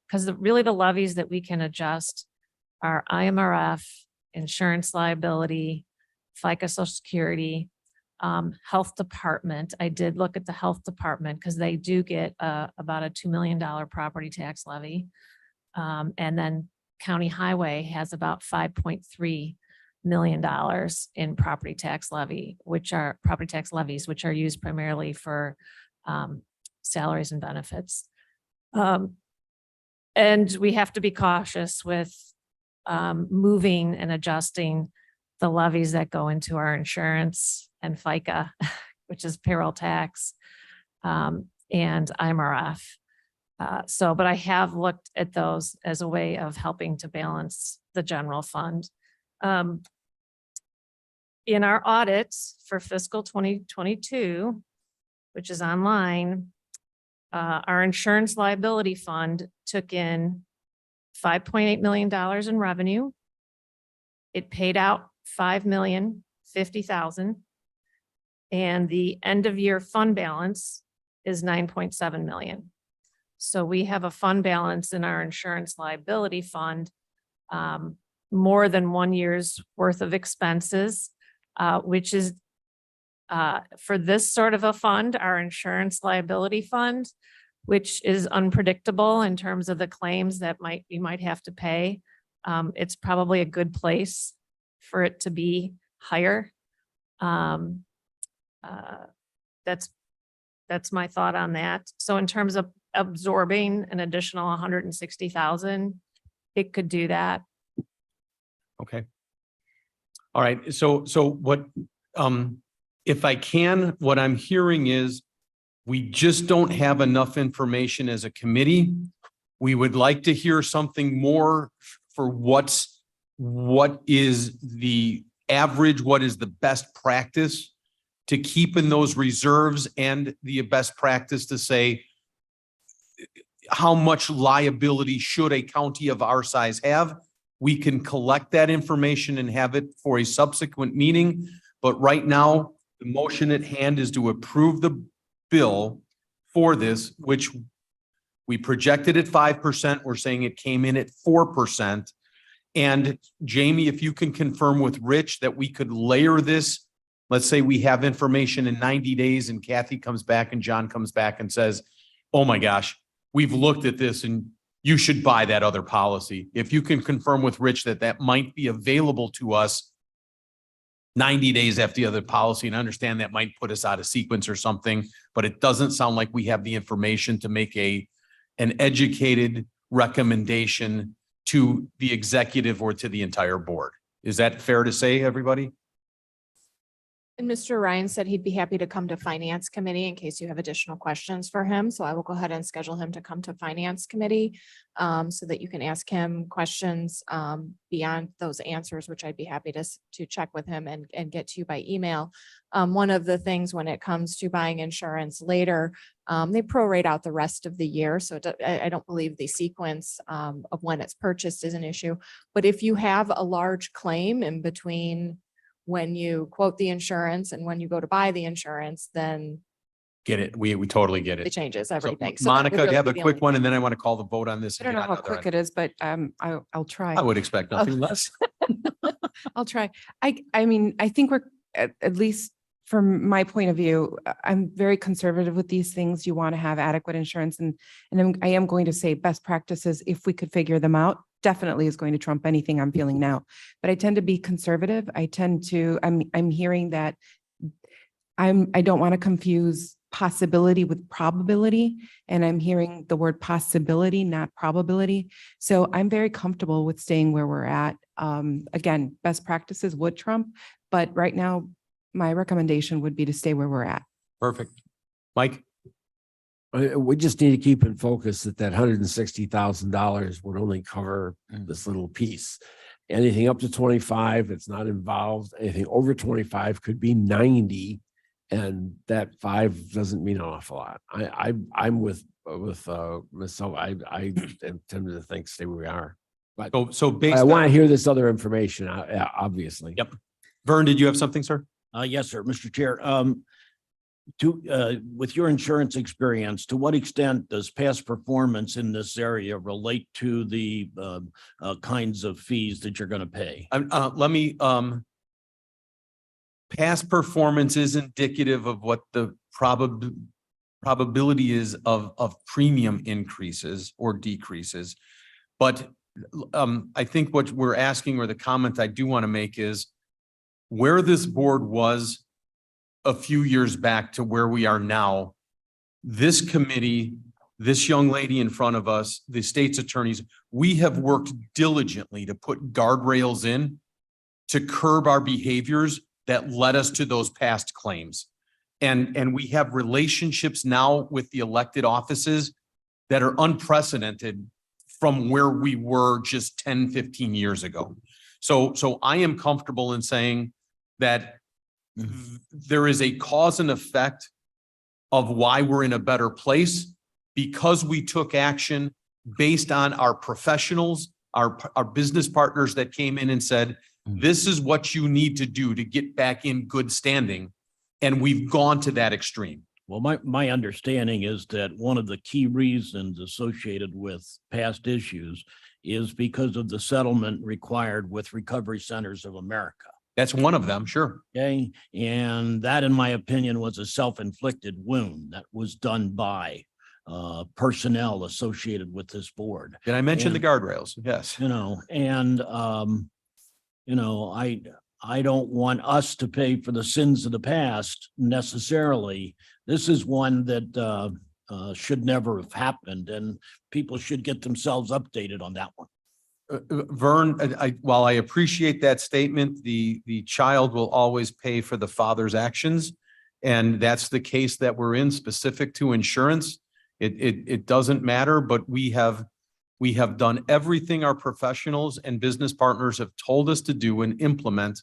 because really the levies that we can adjust are IMRF, insurance liability, FICA, Social Security, health department. I did look at the health department because they do get about a $2 million property tax levy. And then county highway has about $5.3 million in property tax levies, which are used primarily for salaries and benefits. And we have to be cautious with moving and adjusting the levies that go into our insurance and FICA, which is payroll tax, and IMRF. But I have looked at those as a way of helping to balance the general fund. In our audits for fiscal 2022, which is online, our insurance liability fund took in $5.8 million in revenue. It paid out $5,050,000. And the end of year fund balance is 9.7 million. So we have a fund balance in our insurance liability fund, more than 1 year's worth of expenses, which is For this sort of a fund, our insurance liability fund, which is unpredictable in terms of the claims that you might have to pay, it's probably a good place for it to be higher. That's my thought on that. So in terms of absorbing an additional 160,000, it could do that. Okay. All right, so what, if I can, what I'm hearing is we just don't have enough information as a committee. We would like to hear something more for what is the average, what is the best practice to keep in those reserves, and the best practice to say how much liability should a county of our size have. We can collect that information and have it for a subsequent meeting. But right now, the motion at hand is to approve the bill for this, which we projected at 5%. We're saying it came in at 4%. And Jamie, if you can confirm with Rich that we could layer this, let's say we have information in 90 days and Kathy comes back and John comes back and says, oh my gosh, we've looked at this and you should buy that other policy. If you can confirm with Rich that that might be available to us 90 days after the other policy, and understand that might put us out of sequence or something, but it doesn't sound like we have the information to make an educated recommendation to the executive or to the entire board. Is that fair to say, everybody? And Mr. Ryan said he'd be happy to come to Finance Committee in case you have additional questions for him. So I will go ahead and schedule him to come to Finance Committee so that you can ask him questions beyond those answers, which I'd be happy to check with him and get to you by email. One of the things when it comes to buying insurance later, they prorate out the rest of the year. So I don't believe the sequence of when it's purchased is an issue. But if you have a large claim in between when you quote the insurance and when you go to buy the insurance, then Get it. We totally get it it. changes So, everything. So that would Monica, really have a be the quick only one, thing. and then I want to call the vote on this. I don't know how quick it is, but I'll try. I would expect nothing less. I'll try. I mean, I think we're, at least from my point of view, I'm very conservative with these things. You want to have adequate insurance, and I am going to say best practices, if we could figure them out, definitely is going to trump anything I'm feeling now. But I tend to be conservative. I'm hearing that I don't want to confuse possibility with probability, and I'm hearing the word possibility, not probability. So I'm very comfortable with staying where we're at. Again, best practices would trump, but right now my recommendation would be to stay where we're at. Perfect. Mike? We just need to keep in focus that $160,000 would only cover this little piece. Anything up to 25, it's not involved. Anything over 25 could be 90. And that 5 doesn't mean an awful lot. I'm with myself. I am tempted to think stay where we are. But So based I want to on, hear this other information, obviously. Yep. Vern, did you have something, sir? Yes, sir, Mr. Chair. With your insurance experience, to what extent does past performance in this area relate to the kinds of fees that you're going to pay? Let me, past performance is indicative of what the probability is of premium increases or decreases. But I think what we're asking, or the comment I do want to make, is where this board was a few years back to where we are now. This committee, this young lady in front of us, the state's attorneys, we have worked diligently to put guardrails in to curb our behaviors that led us to those past claims. And we have relationships now with the elected offices that are unprecedented from where we were just 10, 15 years ago. So I am comfortable in saying that there is a cause and effect of why we're in a better place, because we took action based on our professionals, our business partners that came in and said, this is what you need to do to get back in good standing. And we've gone to that extreme. Well, my understanding is that one of the key reasons associated with past issues is because of the settlement required with Recovery Centers of America. That's one of them, sure. Okay, and that, in my opinion, was a self-inflicted wound that was done by personnel associated with this board. Did I mention the And- guardrails? Yes. I don't want us to pay for the sins of the past necessarily. This is one that should never have happened, and people should get themselves updated on that one. Vern, while I appreciate that statement, the child will always pay for the father's actions. And that's the case that we're in specific to insurance. It doesn't matter, but we have done everything our professionals and business partners have told us to do and implement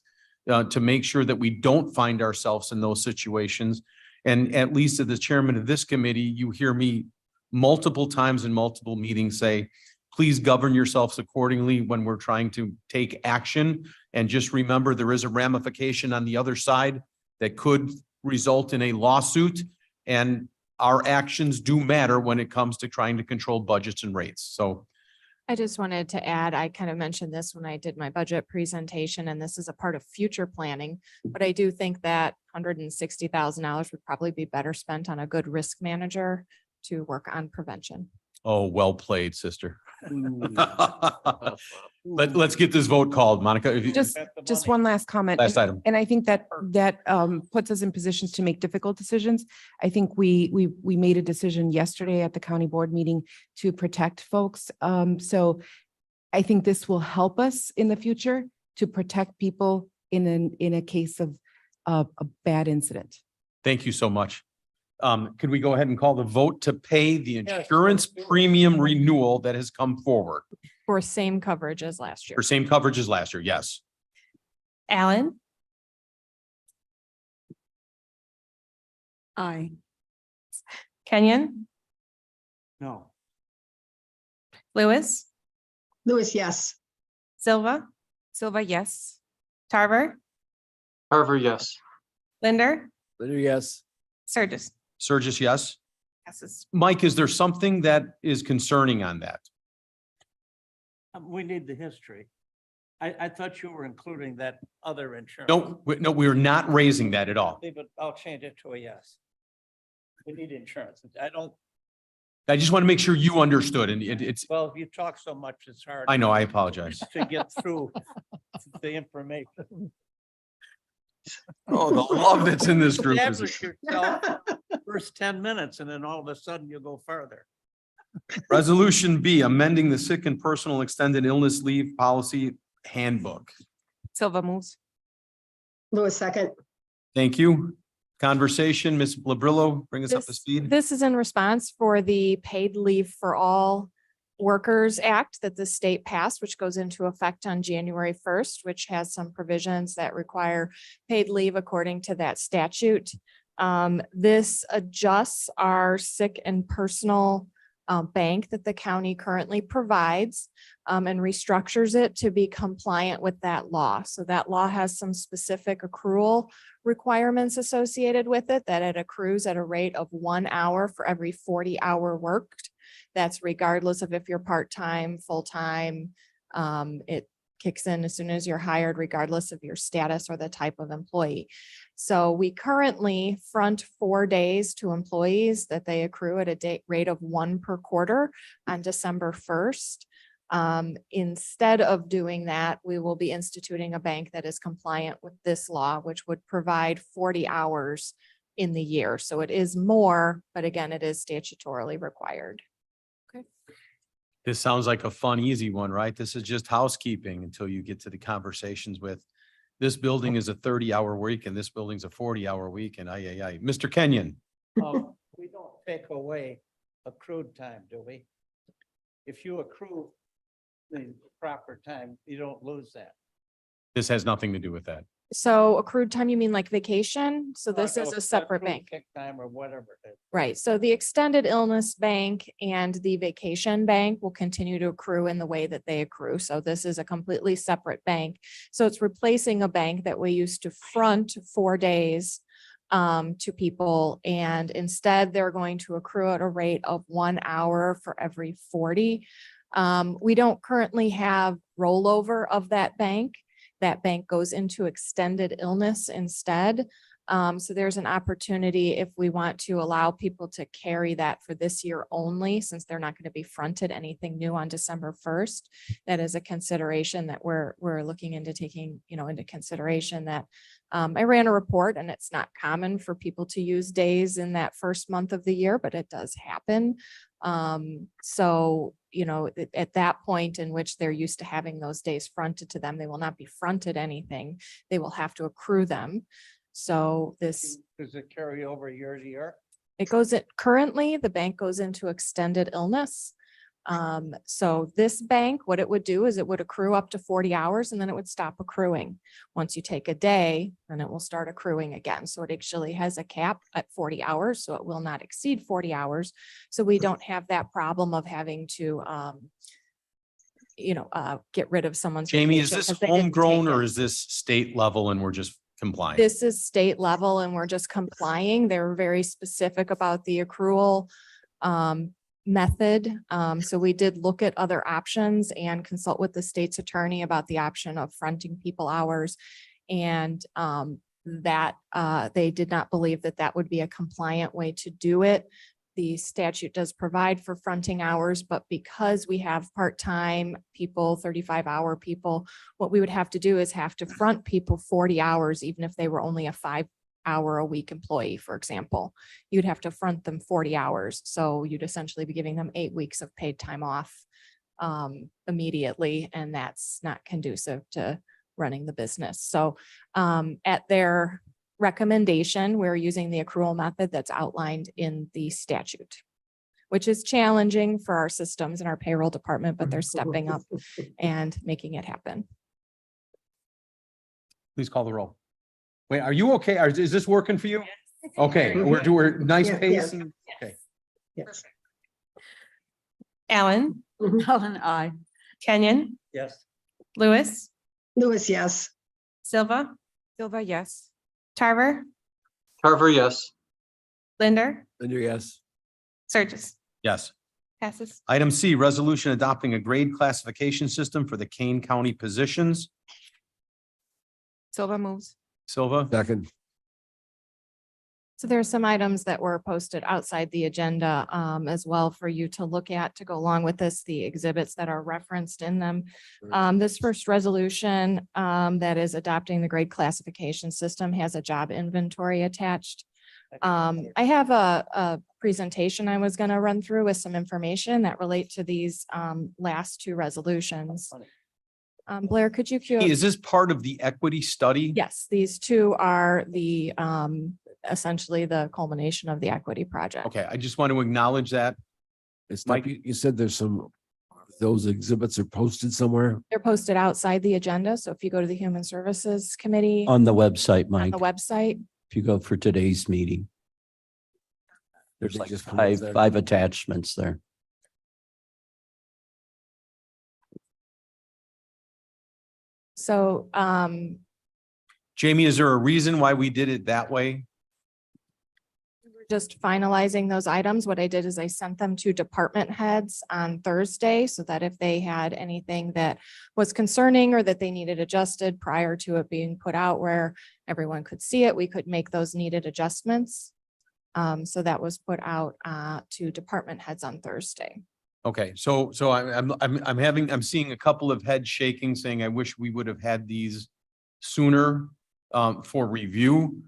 to make sure that we don't find ourselves in those situations. And at least as the chairman of this committee, you hear me multiple times in multiple meetings say, please govern yourselves accordingly when we're trying to take action. And just remember, there is a ramification on the other side that could result in a lawsuit. And our actions do matter when it comes to trying to control budgets and rates. So I just wanted to add, I kind of mentioned this when I did my budget presentation, and this is a part of future planning. But I do think that $160,000 would probably be better spent on a good risk manager to work on prevention. oh, well played, sister. Let's get this vote called, Monica. If you- Just one last comment. Last item. And I think that puts us in positions to make difficult decisions. I think we made a decision yesterday at the county board meeting to protect folks. So I think this will help us in the future to protect people in a case of a bad incident. Thank you so much. Could we go ahead and call the vote to pay the insurance premium renewal that has come forward For same coverage as last year. for same coverage as last year? Yes. Allen, Aye. Kenyon, No. Lewis, Lewis, yes. Silva, Silva, yes. Tarver, Carver, yes. Linder, Yes. Sturgis. Surges, yes. Passes. Mike, is there something that is concerning on that? We need the history. I thought you were including that other insurance. No, we're not raising that at all. But I'll change it to a yes. We need insurance. I just want to make sure you understood and it's, Well, if you talk so much, it's hard. I know, I apologize. To get through the information. Oh, the love that's in this group is. Establish yourself first 10 minutes and then all of a sudden you go further. Resolution B, amending the sick and personal extended illness leave policy handbook. Silva moves. Lewis, second. Thank you. Conversation, Ms. Labrillo, bring us up to speed. This is in response for the Paid Leave for All Workers Act that the state passed, which goes into effect on January 1st, which has some provisions that require paid leave according to that statute. This adjusts our sick and personal bank that the county currently provides and restructures it to be compliant with that law. So that law has some specific accrual requirements associated with it, that it accrues at a rate of 1 hour for every 40-hour worked. That's regardless of if you're part-time, full-time. It kicks in as soon as you're hired, regardless of your status or the type of employee. So we currently front 4 days to employees that they accrue at a rate of 1 per quarter on December 1st. Instead of doing that, we will be instituting a bank that is compliant with this law, which would provide 40 hours in the year. So it is more, but again, it is statutorily required. This sounds like a fun, easy one, right? This is just housekeeping until you get to the conversations with this building is a 30-hour week and this building's a 40-hour week and Mr. Kenyon. We don't take away accrued time, do we? If you accrue the proper time, you don't lose that. This has nothing to do with that. So accrued time, you mean like vacation? So Well, this is no, a separate accrued bank. Kick time or whatever it is. Right, so the extended illness bank and the vacation bank will continue to accrue in the way that they accrue. So this is a completely separate bank. So it's replacing a bank that we used to front 4 days to people. And instead, they're going to accrue at a rate of 1 hour for every 40. We don't currently have rollover of that bank. that bank goes into extended illness instead. So there's an opportunity if we want to allow people to carry that for this year only, since they're not going to be fronted anything new on December 1st. That is a consideration that we're looking into taking, into consideration that I ran a report, and it's not common for people to use days in that first month of the year, but it does happen. So, at that point in which they're used to having those days fronted to them, they will not be fronted anything. They will have to accrue them. So this, Does it carry over year to year? it goes, currently the bank goes into extended illness. So this bank, what it would do is it would accrue up to 40 hours and then it would stop accruing. Once you take a day, then it will start accruing again. So it actually has a cap at 40 hours, so it will not exceed 40 hours. So we don't have that problem of having to, get rid of someone's. Jamie, is vacation this 'cause they didn't homegrown take or it. is this state level and we're just complying? This is state level and we're just complying. They're very specific about the accrual method. So we did look at other options and consult with the state's attorney about the option of fronting people hours. And that they did not believe that that would be a compliant way to do it. The statute does provide for fronting hours, but because we have part-time people, 35-hour people, what we would have to do is have to front people 40 hours, even if they were only a 5-hour-a-week employee, for example. You'd have to front them 40 hours. So you'd essentially be giving them 8 weeks of paid time off immediately, and that's not conducive to running the business. So at their recommendation, we're using the accrual method that's outlined in the statute, which is challenging for our systems and our payroll department, but they're stepping up and making it happen. Please call the roll. Wait, are you okay? Is this working for you? Okay, we're nice Yeah, pace. yeah. and- Okay. Yes. Allen, Ellen, I. Kenyon, Yes. Lewis, Lewis, yes. Silva, Silva, yes. Tarver, Carver, yes. Linder, Linder, yes. Surges. Yes. Passes. Item C, resolution adopting a grade classification system for the Kane County positions. Silva moves. Silva? Second, So there are some items that were posted outside the agenda as well for you to look at to go along with this, the exhibits that are referenced in them. This first resolution that is adopting the grade classification system has a job inventory attached. I have a presentation I was going to run through with some information that relate to these last two resolutions. Blair, could you cue? Is this part of the equity study? Yes, these two are the essentially the culmination of the equity project. Okay, I just want to acknowledge that. it's Mike? like, you said there's those exhibits are posted somewhere. They're posted outside the agenda, so if you go to the Human Services Committee On the website, on Mike, the website, if you go for today's meeting. There's They like just come up there. five attachments there. so Jamie, is there a reason why we did it that way? we're just finalizing those items. What I did is I sent them to department heads on Thursday so that if they had anything that was concerning or that they needed adjusted prior to it being put out where everyone could see it, we could make those needed adjustments. So that was put out to department heads on Thursday. Okay, so I'm seeing a couple of heads shaking, saying, I wish we would have had these sooner for review.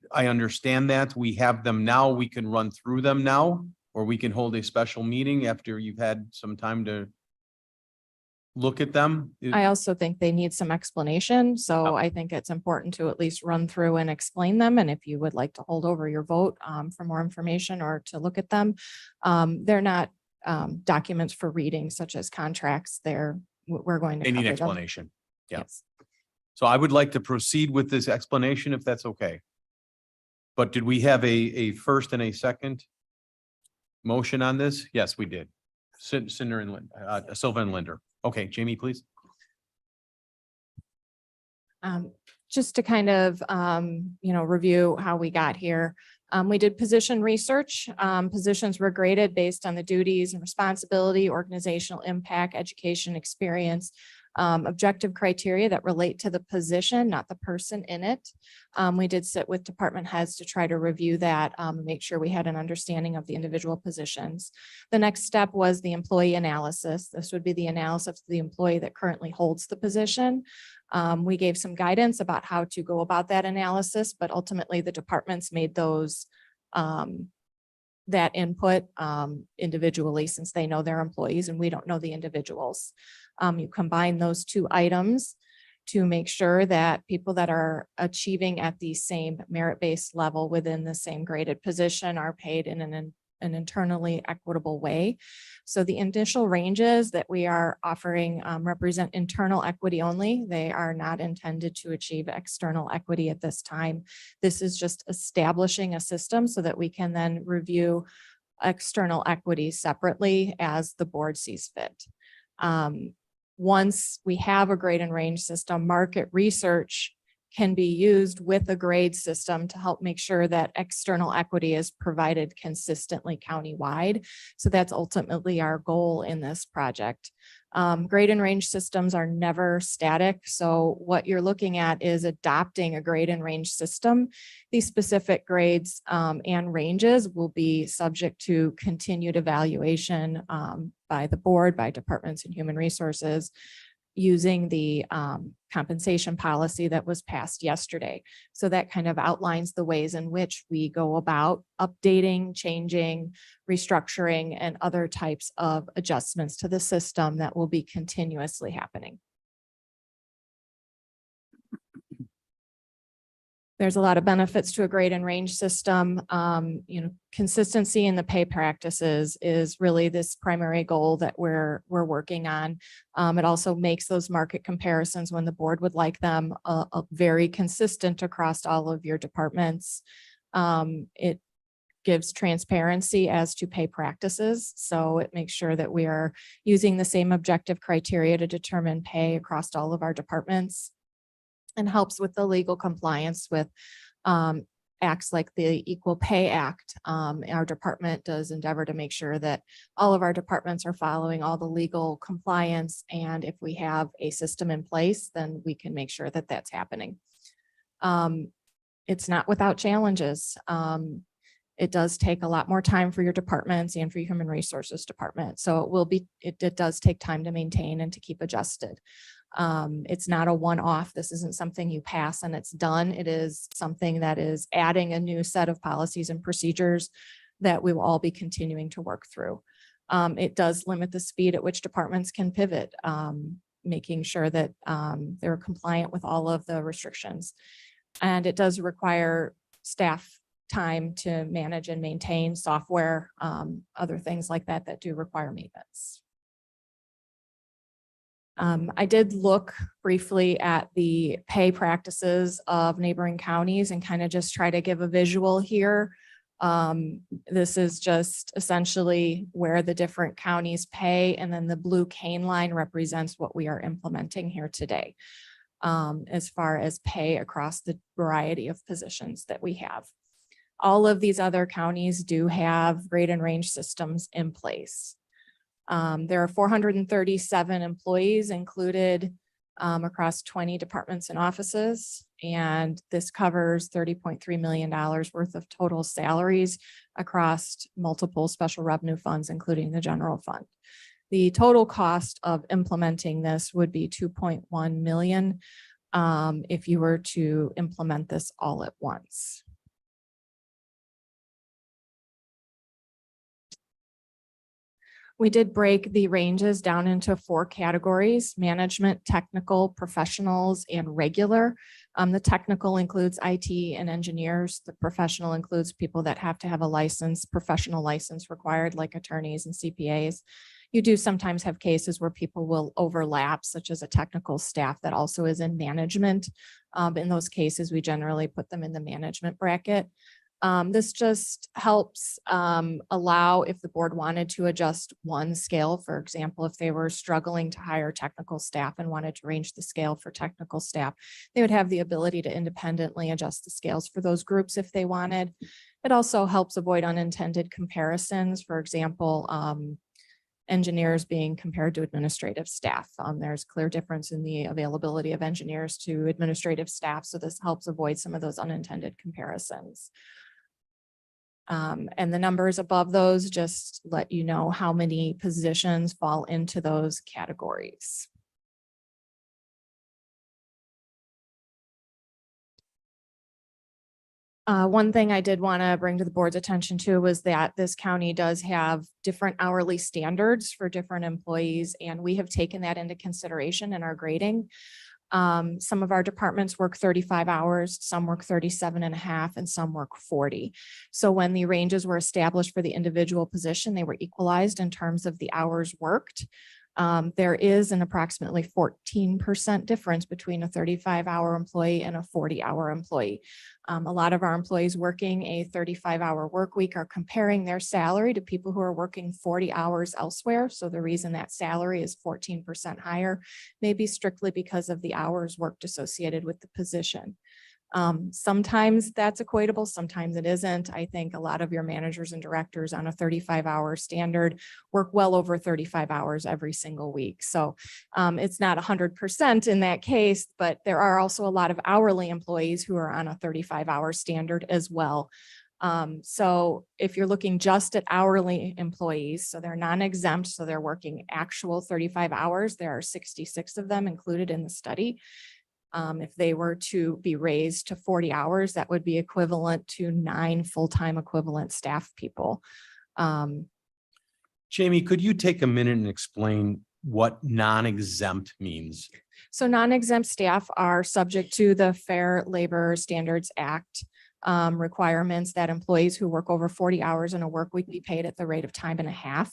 I understand that. We have them now. We can run through them now, or we can hold a special meeting after you've had some time to look at them. I also think they need some explanation, so I think it's important to at least run through and explain them. And if you would like to hold over your vote for more information or to look at them, they're not documents for reading such as contracts. We're going to. They need cover them. explanation. Yeah. Yes. So I would like to proceed with this explanation if that's okay. But did we have a first and a second motion on this? Yes, we did. Cinder and Silva and Linder. Okay, Jamie, please. Just to kind of, review how we got here. We did position research. Positions were graded based on the duties and responsibility, organizational impact, education, experience, objective criteria that relate to the position, not the person in it. We did sit with department heads to try to review that, make sure we had an understanding of the individual positions. The next step was the employee analysis. This would be the analysis of the employee that currently holds the position. We gave some guidance about how to go about that analysis, but ultimately the departments made those that input individually, since they know their employees and we don't know the individuals. You combine those two items to make sure that people that are achieving at the same merit-based level within the same graded position are paid in an internally equitable way. So the initial ranges that we are offering represent internal equity only. They are not intended to achieve external equity at this time. This is just establishing a system so that we can then review external equity separately as the board sees fit. Once we have a grade and range system, market research can be used with a grade system to help make sure that external equity is provided consistently countywide. So that's ultimately our goal in this project. Grade and range systems are never static. So what you're looking at is adopting a grade and range system. These specific grades and ranges will be subject to continued evaluation by the board, by departments and human resources, using the compensation policy that was passed yesterday. So that kind of outlines the ways in which we go about updating, changing, restructuring, and other types of adjustments to the system that will be continuously happening. There's a lot of benefits to a grade and range system. Consistency in the pay practices is really this primary goal that we're working on. It also makes those market comparisons, when the board would like them, very consistent across all of your departments. It gives transparency as to pay practices. So it makes sure that we are using the same objective criteria to determine pay across all of our departments, and helps with the legal compliance with acts like the Equal Pay Act. Our department does endeavor to make sure that all of our departments are following all the legal compliance. And if we have a system in place, then we can make sure that that's happening. It's not without challenges. It does take a lot more time for your departments and for your human resources department. So it does take time to maintain and to keep adjusted. It's not a one-off. This isn't something you pass and it's done. It is something that is adding a new set of policies and procedures that we will all be continuing to work through. It does limit the speed at which departments can pivot, making sure that they're compliant with all of the restrictions. And it does require staff time to manage and maintain software, other things like that that do require maintenance. I did look briefly at the pay practices of neighboring counties and kind of just try to give a visual here. This is just essentially where the different counties pay, and then the blue cane line represents what we are implementing here today, as far as pay across the variety of positions that we have. All of these other counties do have grade and range systems in place. There are 437 employees included across 20 departments and offices, and this covers $30.3 million worth of total salaries across multiple special revenue funds, including the general fund. The total cost of implementing this would be $2.1 million if you were to implement this all at once. We did break the ranges down into 4 categories: management, technical, professionals, and regular. The technical includes IT and engineers. The professional includes people that have to have a license, professional license required, like attorneys and CPAs. You do sometimes have cases where people will overlap, such as a technical staff that also is in management. In those cases, we generally put them in the management bracket. This just helps allow if the board wanted to adjust one scale, for example, if they were struggling to hire technical staff and wanted to range the scale for technical staff, they would have the ability to independently adjust the scales for those groups if they wanted. It also helps avoid unintended comparisons. For example, engineers being compared to administrative staff. There's clear difference in the availability of engineers to administrative staff. So this helps avoid some of those unintended comparisons. And the numbers above those just let you know how many positions fall into those categories. One thing I did want to bring to the board's attention to was that this county does have different hourly standards for different employees, and we have taken that into consideration in our grading. Some of our departments work 35 hours, some work 37.5, and some work 40. So when the ranges were established for the individual position, they were equalized in terms of the hours worked. There is an approximately 14% difference between a 35-hour employee and a 40-hour employee. A lot of our employees working a 35-hour work week are comparing their salary to people who are working 40 hours elsewhere. So the reason that salary is 14% higher may be strictly because of the hours worked associated with the position. Sometimes that's equatable, sometimes it isn't. I think a lot of your managers and directors on a 35-hour standard work well over 35 hours every single week. So it's not 100% in that case, but there are also a lot of hourly employees who are on a 35-hour standard as well. So if you're looking just at hourly employees, so they're non-exempt, so they're working actual 35 hours, there are 66 of them included in the study. If they were to be raised to 40 hours, that would be equivalent to 9 full-time equivalent staff people. Jamie, could you take a minute and explain what non-exempt means? So non-exempt staff are subject to the Fair Labor Standards Act requirements that employees who work over 40 hours in a work week be paid at the rate of time and a half.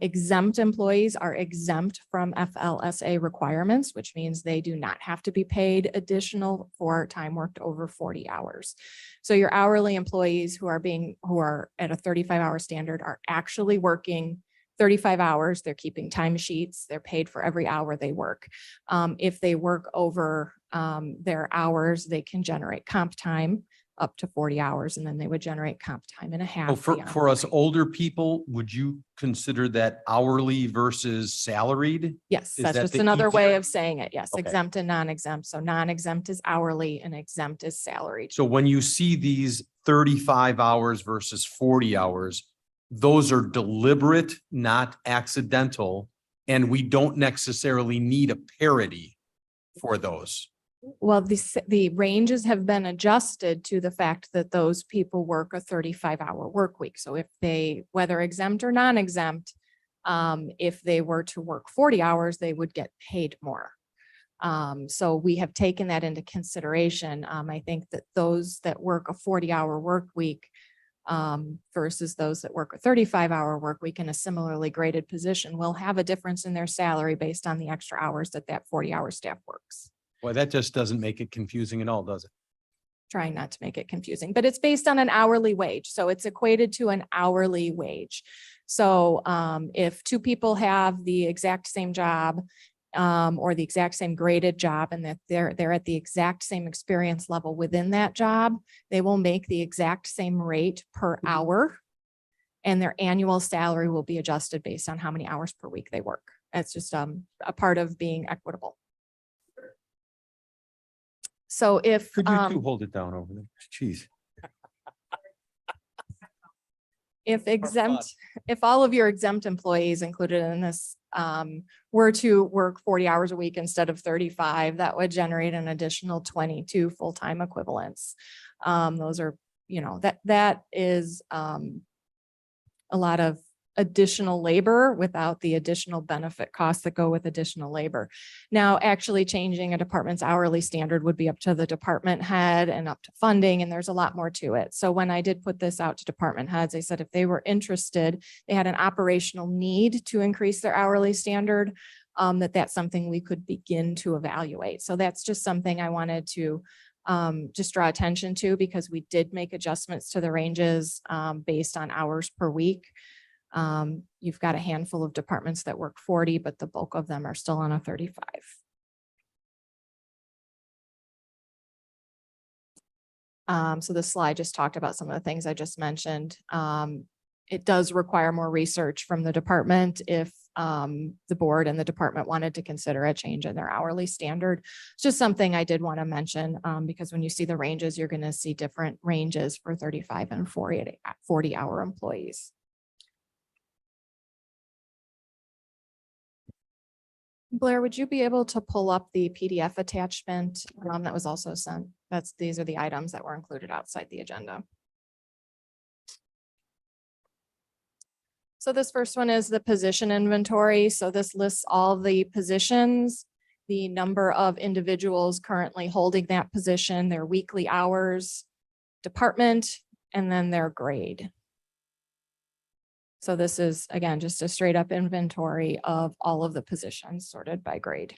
Exempt employees are exempt from FLSA requirements, which means they do not have to be paid additional for time worked over 40 hours. So your hourly employees who are at a 35-hour standard are actually working 35 hours. They're keeping time sheets. They're paid for every hour they work. If they work over their hours, they can generate comp time up to 40 hours, and then they would generate comp time and a half. Oh, for us older people, would you consider that hourly versus salaried? Yes, Is that's that just the another way easier- of saying it. Yes, Okay. exempt and non-exempt. So non-exempt is hourly and exempt is salaried. So when you see these 35 hours versus 40 hours, those are deliberate, not accidental, and we don't necessarily need a parity for those. Well, the ranges have been adjusted to the fact that those people work a 35-hour work week. So if they, whether exempt or non-exempt, if they were to work 40 hours, they would get paid more. So we have taken that into consideration. I think that those that work a 40-hour work week versus those that work a 35-hour work week in a similarly graded position will have a difference in their salary based on the extra hours that 40-hour staff works. Well, that just doesn't make it confusing at all, does it? Trying not to make it confusing, but it's based on an hourly wage. So it's equated to an hourly wage. So if two people have the exact same job or the exact same graded job and that they're at the exact same experience level within that job, they will make the exact same rate per hour. And their annual salary will be adjusted based on how many hours per week they work. It's just a part of being equitable. So if Could you two hold it down over there? Jeez. if all of your exempt employees included in this were to work 40 hours a week instead of 35, that would generate an additional 22 full-time equivalents. Those are, that is a lot of additional labor without the additional benefit costs that go with additional labor. Now, actually changing a department's hourly standard would be up to the department head and up to funding, and there's a lot more to it. So when I did put this out to department heads, I said if they were interested, they had an operational need to increase their hourly standard, that's something we could begin to evaluate. So that's just something I wanted to just draw attention to, because we did make adjustments to the ranges based on hours per week. You've got a handful of departments that work 40, but the bulk of them are still on a 35. So this slide just talked about some of the things I just mentioned. It does require more research from the department if the board and the department wanted to consider a change in their hourly standard. It's just something I did want to mention because when you see the ranges, you're going to see different ranges for 35 and 40-hour employees. Blair, would you be able to pull up the PDF attachment that was also sent? These are the items that were included outside the agenda. So this first one is the position inventory. So this lists all the positions, the number of individuals currently holding that position, their weekly hours, department, and then their grade. So this is, again, just a straight up inventory of all of the positions sorted by grade.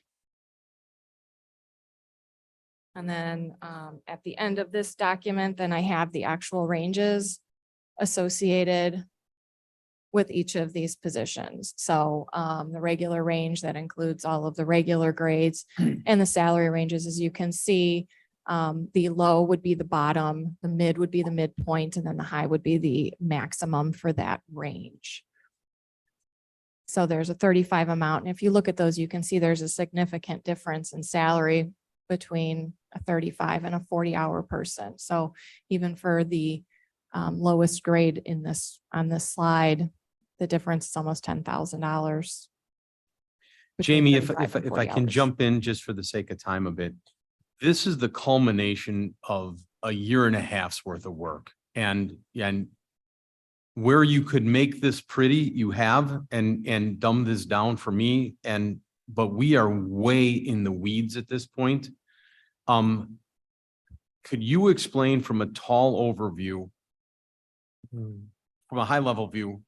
And then at the end of this document, then I have the actual ranges associated with each of these positions. So the regular range that includes all of the regular grades and the salary ranges, as you can see, the low would be the bottom, the mid would be the midpoint, and then the high would be the maximum for that range. So there's a 35 amount. And if you look at those, you can see there's a significant difference in salary between a 35 and a 40-hour person. So even for the lowest grade in this on this slide, the difference is almost $10,000. Jamie, if I can jump in just for the sake of time a bit. This is the culmination of a year and a half's worth of work. And where you could make this pretty, you have, and dumb this down for me. But we are way in the weeds at this point. Could you explain from a tall overview, from a high level view,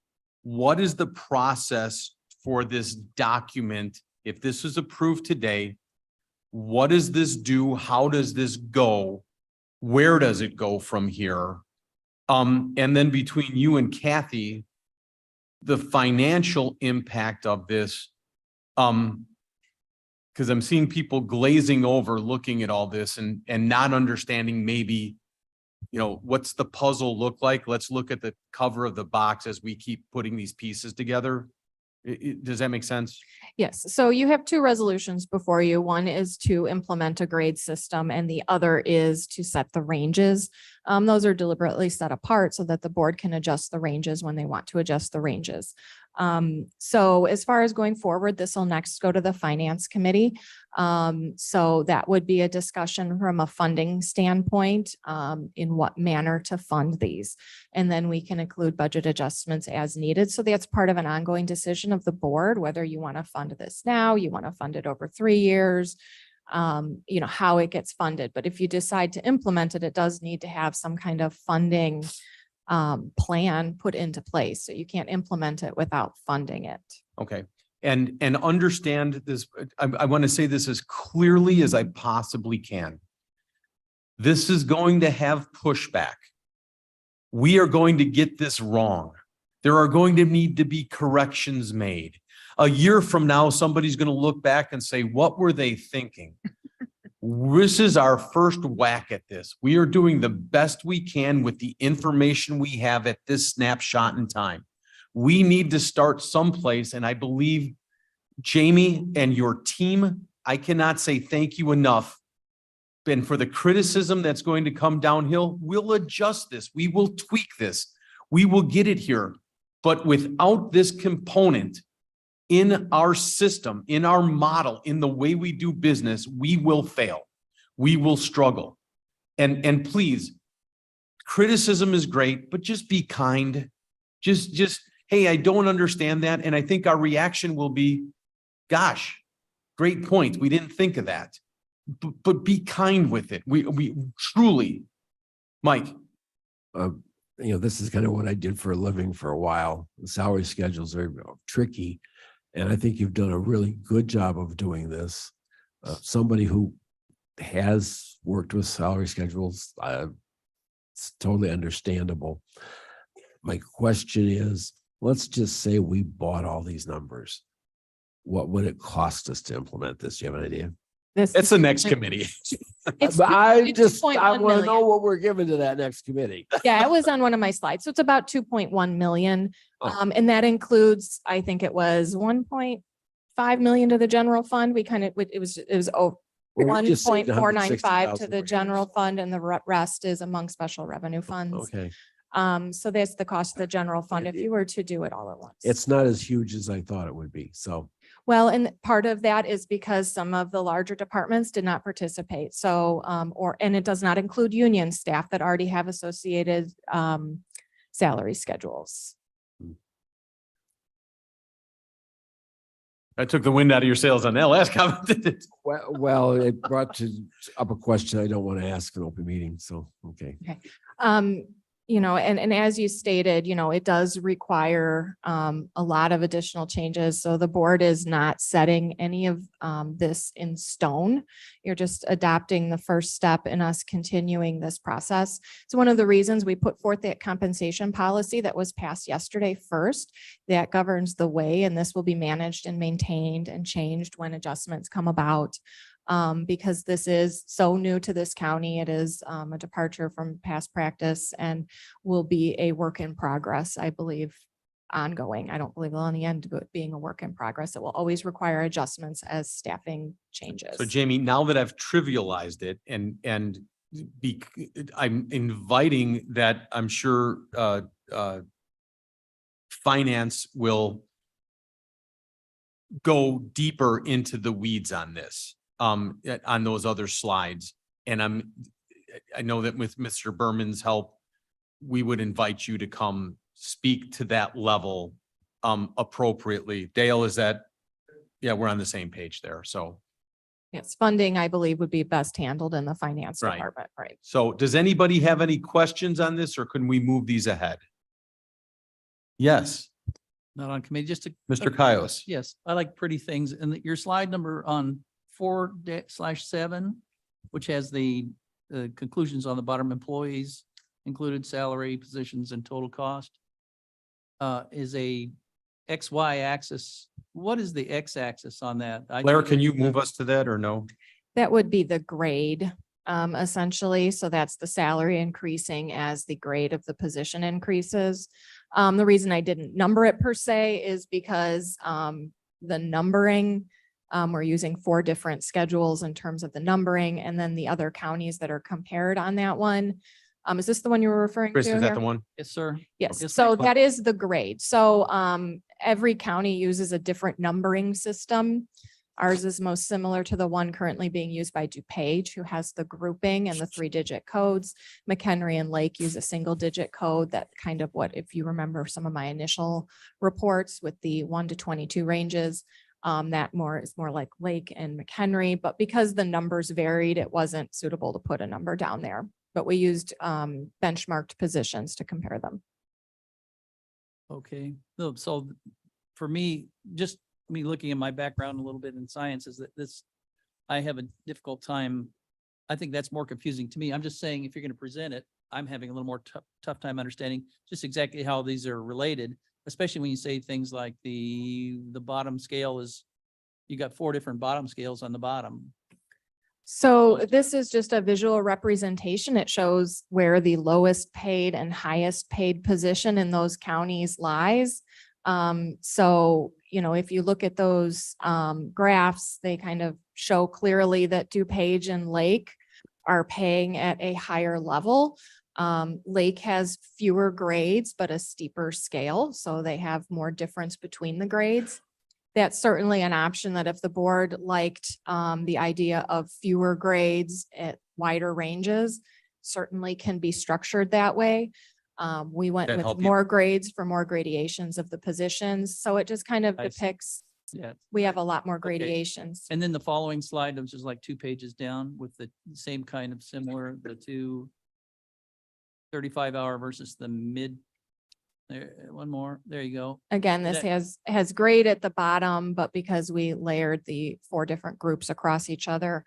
what is the process for this document? If this is approved today, what does this do? How does this go? Where does it go from here? And then between you and Kathy, the financial impact of this, because I'm seeing people glazing over, looking at all this and not understanding maybe, you know, what's the puzzle look like? Let's look at the cover of the box as we keep putting these pieces together. Does that make sense? Yes. So you have two resolutions before you. One is to implement a grade system and the other is to set the ranges. Those are deliberately set apart so that the board can adjust the ranges when they want to adjust the ranges. So as far as going forward, this will next go to the finance committee. So that would be a discussion from a funding standpoint, in what manner to fund these. And then we can include budget adjustments as needed. So that's part of an ongoing decision of the board, whether you want to fund this now, you want to fund it over 3 years, you know, how it gets funded. But if you decide to implement it, it does need to have some kind of funding plan put into place. So you can't implement it without funding it. Okay. And understand this. I want to say this as clearly as I possibly can. This is going to have pushback. We are going to get this wrong. There are going to need to be corrections made. A year from now, somebody's going to look back and say, what were they thinking? This is our first whack at this. We are doing the best we can with the information we have at this snapshot in time. We need to start someplace, and I believe Jamie and your team, I cannot say thank you enough. And for the criticism that's going to come downhill, we'll adjust this. We will tweak this. We will get it here. But without this component in our system, in our model, in the way we do business, we will fail. We will struggle. And please, criticism is great, but just be kind. Just, hey, I don't understand that. And I think our reaction will be, gosh, great point. We didn't think of that. But be kind with it. We truly, Mike. You know, this is kind of what I did for a living for a while. The salary schedules are tricky. And I think you've done a really good job of doing this. Somebody who has worked with salary schedules. It's totally understandable. My question is, let's just say we bought all these numbers. What would it cost us to implement this? Do you have an idea? This It's the next committee. It's But I it's just, 2.1 I want to million. know what we're giving to that next committee. Yeah, it was on one of my slides. So it's about 2.1 million. Oh. And that includes, I think it was 1.5 million to the general fund. We kind of, it was Well, we just saved 1.495 to the $160,000. general fund and the rest is among special revenue funds. Okay, So that's the cost of the general fund if you were to do it all at once. it's not as huge as I thought it would be, so. Well, and part of that is because some of the larger departments did not participate. So, and it does not include union staff that already have associated, salary schedules. I took the wind out of your sails on that last comment. Well, it brought up a question I don't want to ask in open meeting, so, okay. And as you stated, it does require a lot of additional changes. So the board is not setting any of this in stone. You're just adopting the first step in us continuing this process. So one of the reasons we put forth that compensation policy that was passed yesterday first, that governs the way, and this will be managed and maintained and changed when adjustments come about. Because this is so new to this county. It is a departure from past practice and will be a work in progress, I believe, ongoing. I don't believe it'll in the end being a work in progress. It will always require adjustments as staffing changes. So Jamie, now that I've trivialized it I'm inviting that I'm sure finance will go deeper into the weeds on this, on those other slides. And I know that with Mr. Berman's help, we would invite you to come speak to that level appropriately. Dale, is that, yeah, we're on the same page there. So, Yes, funding, I believe, would be best handled in the finance Right. department, right? so does anybody have any questions on this or can we move these ahead? Yes, Not on committee, just to. Mr. Caius. Yes, I like pretty things. And your slide number on 4/7, which has the conclusions on the bottom, employees, included salary, positions, and total cost, is a XY axis. What is the X axis on that? Blair, can you move us to that or no? That would be the grade, essentially. So that's the salary increasing as the grade of the position increases. The reason I didn't number it per se is because the numbering, we're using 4 different schedules in terms of the numbering, and then the other counties that are compared on that one. Is this the one you were referring to? Chris, is that here? the one? Yes, sir. Yes, Yes, so ma'am. that is the grade. So every county uses a different numbering system. Ours is most similar to the one currently being used by DuPage, who has the grouping and the 3-digit codes. McHenry and Lake use a single-digit code. That kind of what, if you remember some of my initial reports with the 1 to 22 ranges, that is more like Lake and McHenry. But because the numbers varied, it wasn't suitable to put a number down there. But we used benchmarked positions to compare them. Okay, so for me, just me looking at my background a little bit in science is that I have a difficult time. I think that's more confusing to me. I'm just saying, if you're going to present it, I'm having a little more tough time understanding just exactly how these are related, especially when you say things like the bottom scale is, you got 4 different bottom scales on the bottom. So this is just a visual representation. It shows where the lowest paid and highest paid position in those counties lies. So, if you look at those graphs, they kind of show clearly that DuPage and Lake are paying at a higher level. Lake has fewer grades, but a steeper scale, so they have more difference between the grades. That's certainly an option that if the board liked the idea of fewer grades at wider ranges, certainly can be structured that way. We went That with help you? more grades for more gradations of the positions. So it just kind of I see. depicts, Yeah. we have a lot more Okay. gradations. And then the following slide, which is like 2 pages down with the same kind of similar, the 2 35-hour versus the mid There, one more. There you go. Again, this That- has grade at the bottom, but because we layered the 4 different groups across each other,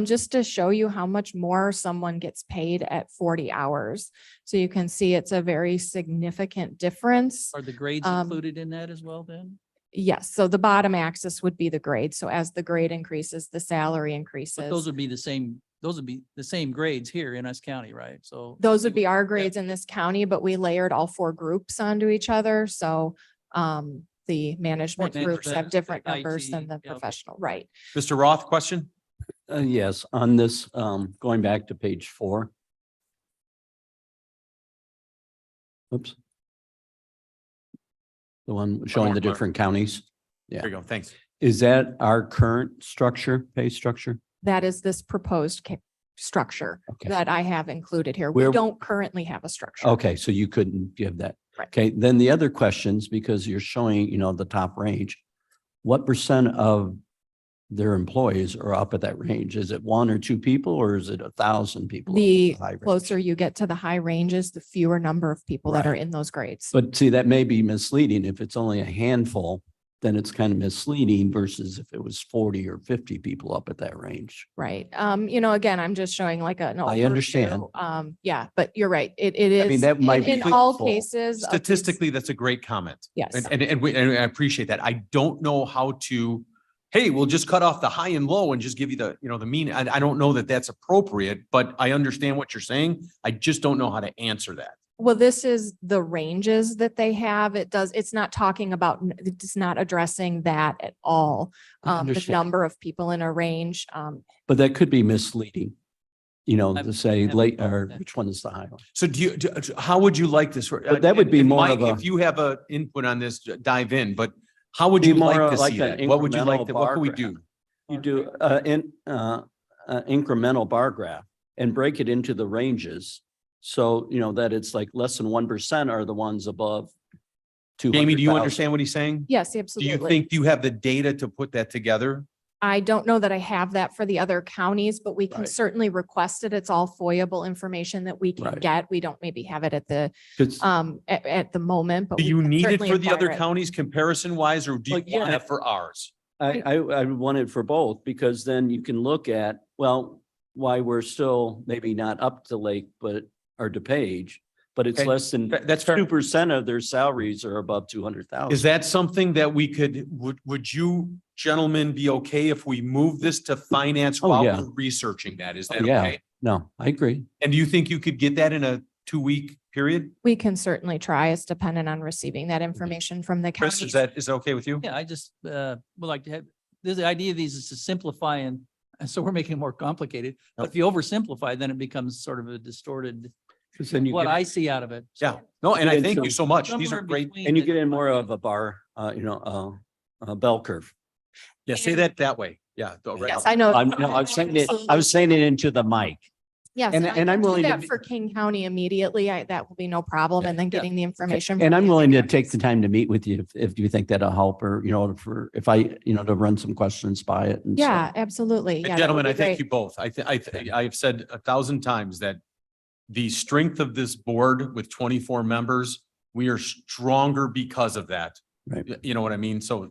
just to show you how much more someone gets paid at 40 hours. So you can see it's a very significant difference. Are the grades Um, included in that as well then? Yes, so the bottom axis would be the grade. So as the grade increases, the salary But increases. those would be the same, those would be the same grades here in us county, right? So. Those would be our grades in this county, but we layered all 4 groups onto each other. So the management groups have Management, different IT, numbers than the yeah, okay. professional, right? Mr. Roth, question? Yes, on this, going back to page 4. Oops. The one showing more, the Blair. different counties. There you go. Thanks. Is that our current structure, pay structure? That is this proposed structure Okay. that I have included here. We Where- don't currently have a structure. Okay, so you couldn't give that. Right. Okay, then the other questions, because you're showing, the top range, what percent of their employees are up at that range? Is it 1 or 2 people, or is it 1,000 people? up at The high range? closer you get to the high ranges, the fewer number of people that are Right. in those grades. But see, that may be misleading. If it's only a handful, then it's kind of misleading versus if it was 40 or 50 people up at that range. Right. Again, I'm just showing like an. I understand. overview. Yeah, but you're right. It is. I mean, that might be in all helpful. cases. of these- Statistically, that's a great comment. Yes. And I appreciate that. I don't know how to, hey, we'll just cut off the high and low and just give you the, the mean. I don't know that that's appropriate, but I understand what you're saying. I just don't know how to answer that. Well, this is the ranges that they have. It's not talking about, it's not addressing that at all. I The understand. number of people in a range. But that could be misleading, I've- to say haven't late, thought of or that. which one is the high one? So how would you like this? But that would be And more Mike, of a- if you have a input on this, dive in, but how would Be you more like to like see an that? What would you like, incremental to? What could we bar do? You do incremental bar graph and break it into the ranges. So, that it's like less than 1% are the ones above 200,000. Jamie, do you understand what he's saying? Yes, Do you absolutely. think you have the data to put that together? I don't know that I have that for the other counties, but we can Right. certainly request it. It's all FOIable information that we can Right. get. We don't maybe have it at the, 'Cause- at the moment, but. Do we you can need it certainly for the other acquire it. counties comparison wise, or do you Well, yeah. want it for ours? I would want it for both, because then you can look at, well, why we're still maybe not up to Lake, but or DePage, but it's Okay. less than That's fair. 2% of their salaries are above 200,000. Is that something that we could, would you gentlemen be okay if we move this to finance Oh, while yeah. we're researching that? Is Oh, that yeah. okay? No, I agree. And do you think you could get that in a 2-week period? We can certainly try. It's dependent on receiving that information from the Chris, counties. is that okay with you? Yeah, I just would like to have, the idea of these is to simplify and so we're making it more complicated. But if you oversimplify, then it becomes sort of a distorted, Because then you what get, I see out of it. So Yeah, no, and I And thank so- you so much. These somewhere are great. between and you the- get in more of a bar, a bell curve. Yeah, say that way. Yeah. right. Yes, I know. I was saying it into the mic. Yes, and- I and I'm can do willing to that be- For King County immediately, that will be no problem. And then getting the information. And from I'm the willing to other take the counties. time to meet with you if you think that'll help, or, if I, to run some questions by it. And so- Yeah, absolutely. And Yeah, that gentlemen, would I be thank great. you both. I've said 1,000 times that the strength of this board with 24 members, we are stronger because of that. Right. You know what I mean? So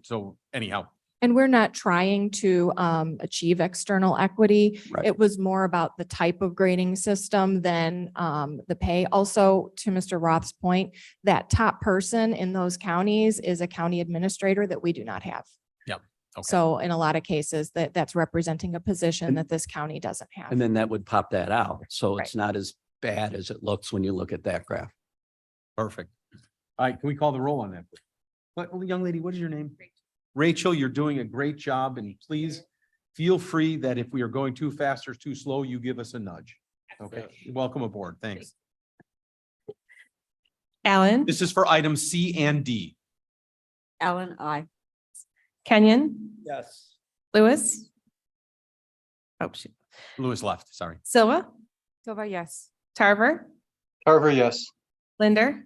anyhow, And we're not trying to achieve external equity. Right. It was more about the type of grading system than the pay. Also, to Mr. Roth's point, that top person in those counties is a county administrator that we do not have. okay. So in a lot of cases, that's representing a position And- that this county doesn't have. And then that would pop that out. So Right. it's not as bad as it looks when you look at that graph. Perfect. All right, can we call the roll on that? But young lady, what is your name? Rachel, you're doing a great job, and please feel free that if we are going too fast or too slow, you give us a nudge. Okay, welcome aboard. Thanks. Allen, This is for items C and D. Ellen, I. Kenyon, Yes. Lewis. Oh, shoot. Lewis left, sorry. Silva, Silva, yes. Tarver, Carver, yes. Linder,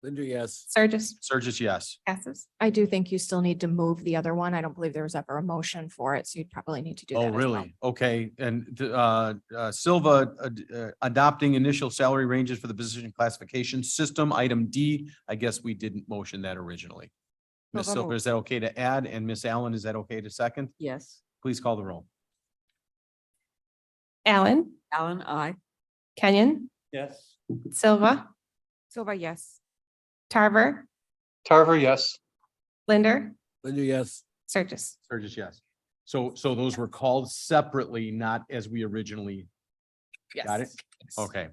Linda, yes. Sturgis, Surges, yes. passes. I do think you still need to move the other one. I don't believe there was ever a motion for it, so you'd probably need to do that Oh, as well. really? Okay, and Silva adopting initial salary ranges for the position classification system, item D. I guess we didn't motion that originally. Ms. Silva Silva, moved. is that okay to add? And Miss Allen, is that okay to second? Yes. Please call the roll. Allen, Alan, I. Kenyon, Yes. Silva. Silva, yes. Tarver, Tarver, yes. Linder, Linda, yes. Sturgis. Surges, yes. So those were called separately, not as we originally. Got it? Okay.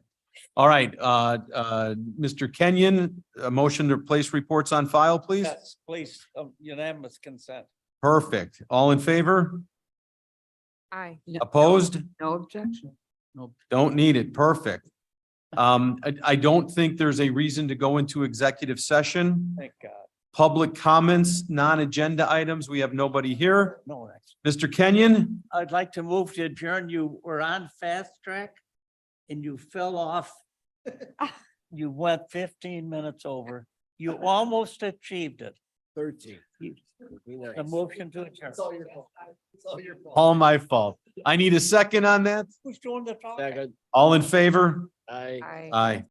All right, Mr. Kenyon, a motion to place reports on file, please? Yes, please, unanimous consent. Perfect. All in favor? Aye. Opposed? No objection. Don't need it. Perfect. I don't think there's a reason to go into executive session. Thank God. Public comments, non-agenda items. We have nobody here. No, that's. Mr. Kenyon? I'd like to move to adjourn. You were on fast track and you fell off. You went 15 minutes over. You almost achieved it. 13. The motion to adjourn. All my fault. I need a second on that. Who's doing the talking? Second. All in favor? Aye. Aye. Aye.